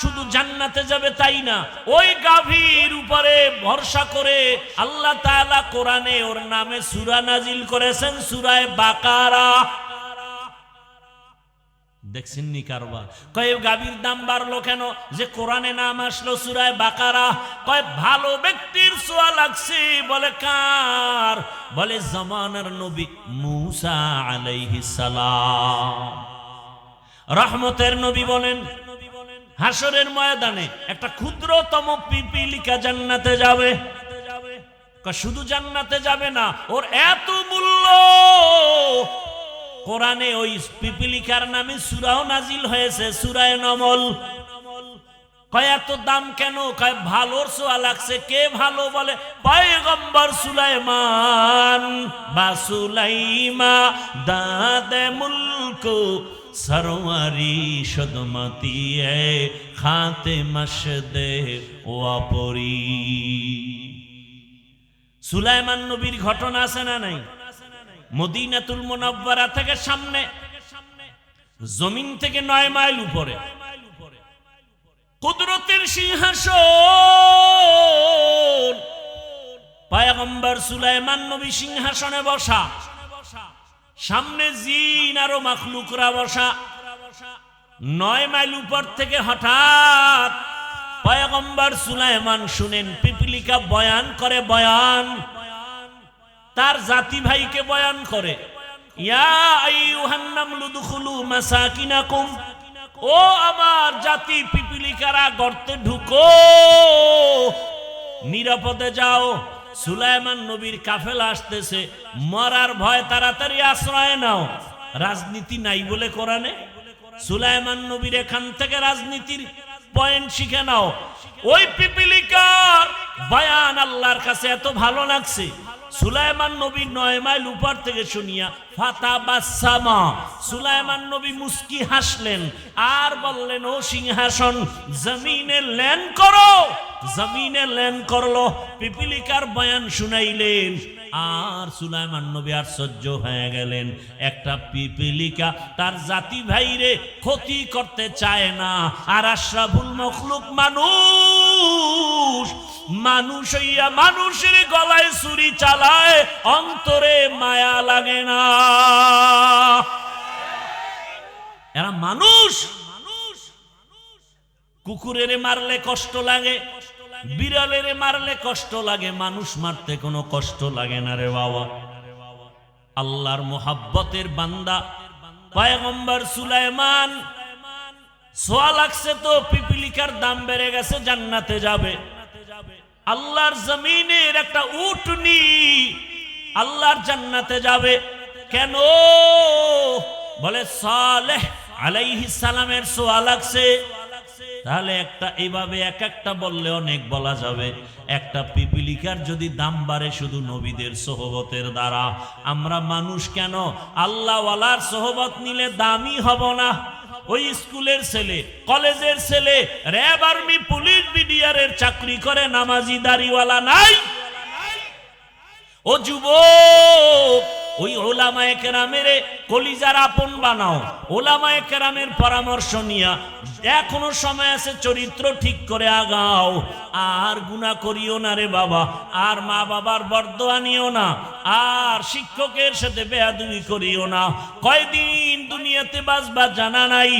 শুধু জান্নাতে যাবে তাই না, ওই গাভীর উপরে ভরসা করে আল্লাহ তাআলা কোরআনে ওর নামে সূরা নাজিল করেছেন, সূরা বাকারা। দেখছেন নি কারবার? কয় গাভীর দাম বাড়লো কেন? যে কোরআনে নাম আসলো সূরা বাকারা। কয় ভালো ব্যক্তির ছোঁয়া লাগছে। বলে কার? বলে জামানার নবী মূসা আলাইহিস সালাম। রহমতের নবী বলেন হাসরের ময়দানে একটা ক্ষুদ্রতম পিপিলিকা জান্নাতে যাবে। শুধু জান্নাতে যাবে না, ওর এত মূল্য। কোরআনে ওই পিপিলিকার নামে সূরাও নাজিল হয়েছে, সূরা নমল। কয় এত দাম কেন? কয় ভালোর ছোঁয়া লাগছে। কে ভালো? বলে পয়গম্বর সুলাইমান। বা সুলাইমা দাদে মুলক সরওয়ারি সদমতি এ খাতে মশদে ওয়াপরি। সুলাইমান নবীর ঘটনা আছে না নাই? মদিনাতুল মুনাওয়ারা থেকে সামনে, জমিন থেকে 9 মাইল উপরে কুদরতের সিংহাসন। পয়গম্বর সুলাইমান নবী সিংহাসনে বসা, সামনে জিন আরো মাখলুকরা বসা। 9 মাইল উপর থেকে হঠাৎ পয়গম্বর সুলাইমান শুনেন পিপিলিকা বয়ান করে। বয়ান তার জাতি ভাইকে বয়ান করে, ইয়া আইয়ুহান নামলু দুখুলু মাসাকিনাকুম, ও আমার জাতি পিপিলিকারা গর্তে ঢুকো, নিরাপদে যাও। সুলাইমান নবীর কাফেলা আসতেছে, মরার ভয়, তাড়াতাড়ি আশ্রয় নাও। রাজনীতি নাই বলে কোরআনে। সুলাইমান নবীর এখান থেকে রাজনীতির পয়েন্ট শিখে নাও। ওই পিপিলিকার বয়ান আল্লাহর কাছে এত ভালো লাগছে, সুলাইমান নবী 9 মাইল উপর থেকে শুনিয়া ফাতাবাসসামা, সুলাইমান নবী মুস্কি হাসলেন আর বললেন, ও সিংহাসন জমিনে ল্যান্ড করো। জমিনে ল্যান্ড করলো, পিপিলিকার বয়ান শুনাইলেন। আর সুলাইমান নবী আশ্চর্য হয়ে গেলেন, একটা পিপিলিকা তার জাতি ভাইরে ক্ষতি করতে চায় না, আর আশরাফুল মখলুক মানুষ, মানুষ হইয়া মানুষের গলায় ছুরি চালায়, অন্তরে মায়া লাগে না। এরা মানুষ। কুকুরের মারলে কষ্ট লাগে, বিড়ালের মারলে কষ্ট লাগে, মানুষ মারতে কোনো কষ্ট লাগে না রে বাবা। আল্লাহর মোহাব্বতের বান্দা পয়গম্বর সুলাইমান, সোয়া লাগছে তো পিপিলিকার দাম বেড়ে গেছে, জান্নাতে যাবে। আল্লাহর জমিনের একটা উটনি আল্লাহর জান্নাতে যাবে কেন? বলে সালেহ আলাইহিস সালামের সোয়া লাগছে। তাহলে একটা এইভাবে এক একটা বললে অনেক বলা যাবে। একটা পিপিলিকার যদি দাম বাড়ে শুধু নবীদের সোহবতের দ্বারা, আমরা মানুষ কেন আল্লাহওয়ালার সোহবত নিলে দামি হব না? ওই স্কুলের ছেলে, কলেজের ছেলে, র্যাব, আর্মি, পুলিশ, বিডিআরের চাকরি করে, নামাজি দাড়িওয়ালা নাই? ও যুবক, ওই ওলামায়ে কেরামের কলিজার আপন বানাও, ওলামায়ে কেরামের পরামর্শ নিয়া এখনো সময় আছে, চরিত্র ঠিক করে আগাও। আর গুনাহ করিও না রে বাবা, আর মা বাবার বরদোয়া নিও না, আর শিক্ষকের সাথে বেয়াদবি করিও না। কয়দিন দুনিয়াতে বাঁচবা জানা নাই,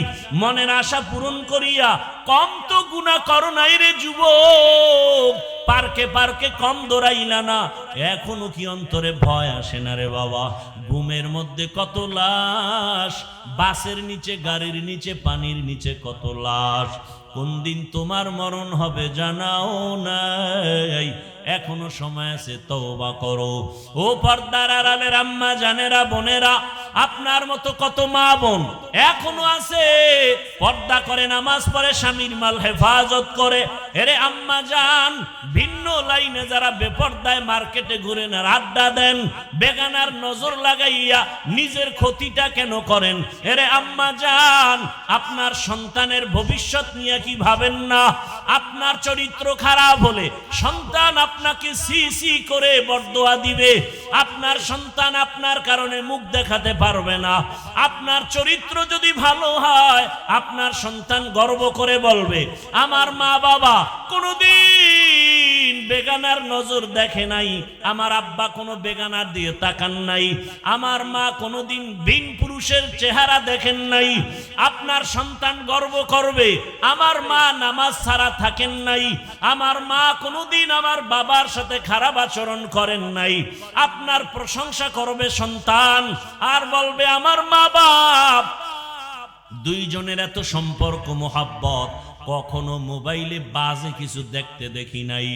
মনের আশা পূরণ করিয়া কম তো গুনাহ করো নাই রে যুবক। পার্কে পার্কে কম দৌড়াইলা না, এখনো কি অন্তরে ভয় আসে না রে বাবা? ঘুমের মধ্যে কত লাশ, বাসের নিচে, গাড়ির নিচে, পানির নিচে কত লাশ। কোন দিন তোমার মরণ হবে জানাও নাই, এখনো সময় আছে, তওবা করো। ও পর্দার আড়ালের আম্মা জানেরা, বোনেরা, আপনার মতো কত মা বোন এখনো আছে পর্দা করে, নামাজ পড়ে, স্বামীর মাল হেফাজত করে। এরে আম্মা জান, ভিন্ন লাইনে যারা বেপর্দায় মার্কেটে ঘুরেন আর আড্ডা দেন, বেগানার নজর লাগাইয়া নিজের ক্ষতিটা কেন করেন? এরে আম্মা জান, আপনার সন্তানের ভবিষ্যৎ নিয়ে কি ভাবেন না? আপনার চরিত্র খারাপ হলে সন্তান আপনাকে সি সি করে বরদোয়া দিবে। আপনার সন্তান আপনার কারণে মুখ দেখাতে পারবে না। আপনার চরিত্র যদি ভালো হয়, আপনার সন্তান গর্ব করে বলবে, আমার মা বাবা কোনোদিন বেগানার নজর দেখে নাই, আমার আব্বা কোনো বেগানার দিয়ে তাকান নাই, আমার মা কোনোদিন ভিন পুরুষের চেহারা দেখেন নাই। আপনার সন্তান গর্ব করবে, আমার মা নামাজ ছাড়া থাকেন নাই, আমার মা কোনোদিন আমার বাবার সাথে খারাপ আচরণ করেন নাই। আপনার প্রশংসা করবে সন্তান, আর বলবে আমার মা বাপ দুইজনের এত সম্পর্ক, মোহাব্বত, কখনো মোবাইলে বাজে কিছু দেখতে দেখি নাই।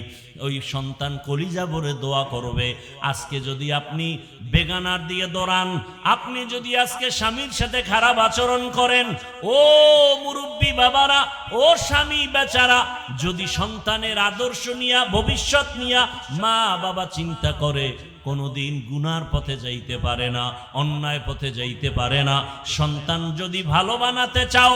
ওই সন্তান কলিজা ভরে দোয়া করবে। আজকে যদি আপনি বেগানার দিয়ে দৌড়ান, আপনি যদি আজকে স্বামীর সাথে খারাপ আচরণ করেন, ও মুরব্বী বাবারা, ও স্বামী বেচারা, যদি সন্তানের আদর্শ নিয়া, ভবিষ্যৎ নিয়া মা বাবা চিন্তা করে, কোনোদিন গুনার পথে যাইতে পারে না, অন্যায় পথে যাইতে পারে না। সন্তান যদি ভালো বানাতে চাও,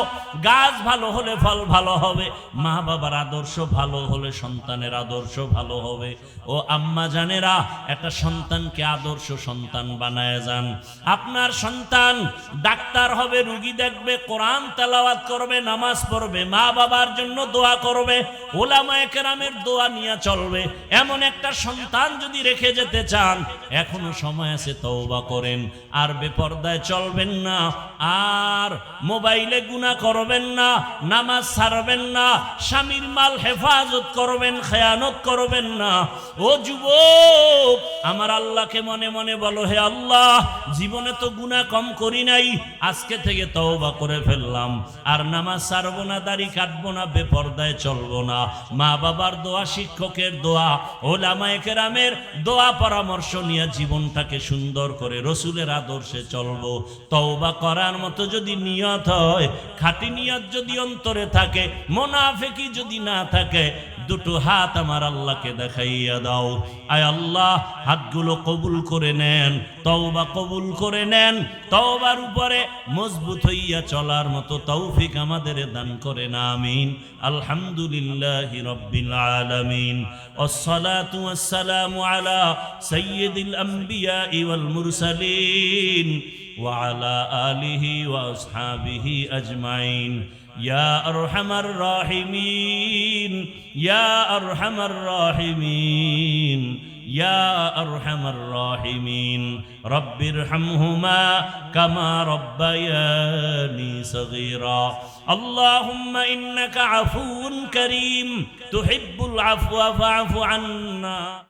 গাছ ভালো হলে ফল ভালো হবে, মা বাবার আদর্শ ভালো হলে সন্তানের আদর্শ ভালো হবে। ও আম্মা জানেরা, একটা সন্তানকে আদর্শ সন্তান বানায় যান। আপনার সন্তান ডাক্তার হবে, রুগী দেখবে, কোরআন তেলাওয়াত করবে, নামাজ পড়বে, মা বাবার জন্য দোয়া করবে, ওলামায়ে কেরামের দোয়া নিয়ে চলবে। এমন একটা সন্তান যদি রেখে যেতে চান, এখনো সময় আছে, তওবা করেন। আর বেপরদায় চলবেন না, আর মোবাইলে গুনাহ করবেন না, নামাজ ছাড়বেন না, স্বামীর মাল হেফাজত করবেন, খেয়ানত করবেন না। ও যুবক, আমার আল্লাহকে মনে মনে বলো, হে আল্লাহ, জীবনে তো গুনাহ কম করি নাই, আজকে থেকে তওবা করে ফেললাম, আর নামাজ ছাড়বো না, দাড়ি কাটবো না, বেপরদায় চলবো না। মা বাবার দোয়া, শিক্ষকের দোয়া, ওলামায়ে কেরামের দোয়া, পরামর্শ নিয়ে জীবনটাকে সুন্দর করে রসুলের আদর্শে চলবো। তওবা করার মতো যদি নিয়ত হয়, খাঁটি নিয়ত যদি অন্তরে থাকে, মুনাফিকি যদি না থাকে, দুটো হাত আমার আল্লাহকে দেখাইয়া দাও। আয় আল্লাহ, হাতগুলো কবুল করে নেন, তওবা কবুল করে নেন, তওবার উপরে মজবুত হইয়া চলার মতো তৌফিক আমাদের দান করেন, আমিন। আলহামদুলিল্লাহি রাব্বিল আলামিন, ওয়াসসালাতু ওয়াসসালামু আলা সাইয়্যিদিল আমবিয়া ওয়াল মুরসালিন ওয়া আলা আলিহি ওয়া আসহাবিহি আজমাইন। ইয়া আরহামার রাহিমিন, ইয়া আরহামার রাহিমিন, ইয়া আরহামার রাহিমিন। রব্বিরহামহুমা কামা রব্বায়ানি সগীরা। আল্লাহুম্মা ইন্নাকা আফুউন কারীম তুহিব্বুল আফওয়া ফা'ফু আন্না।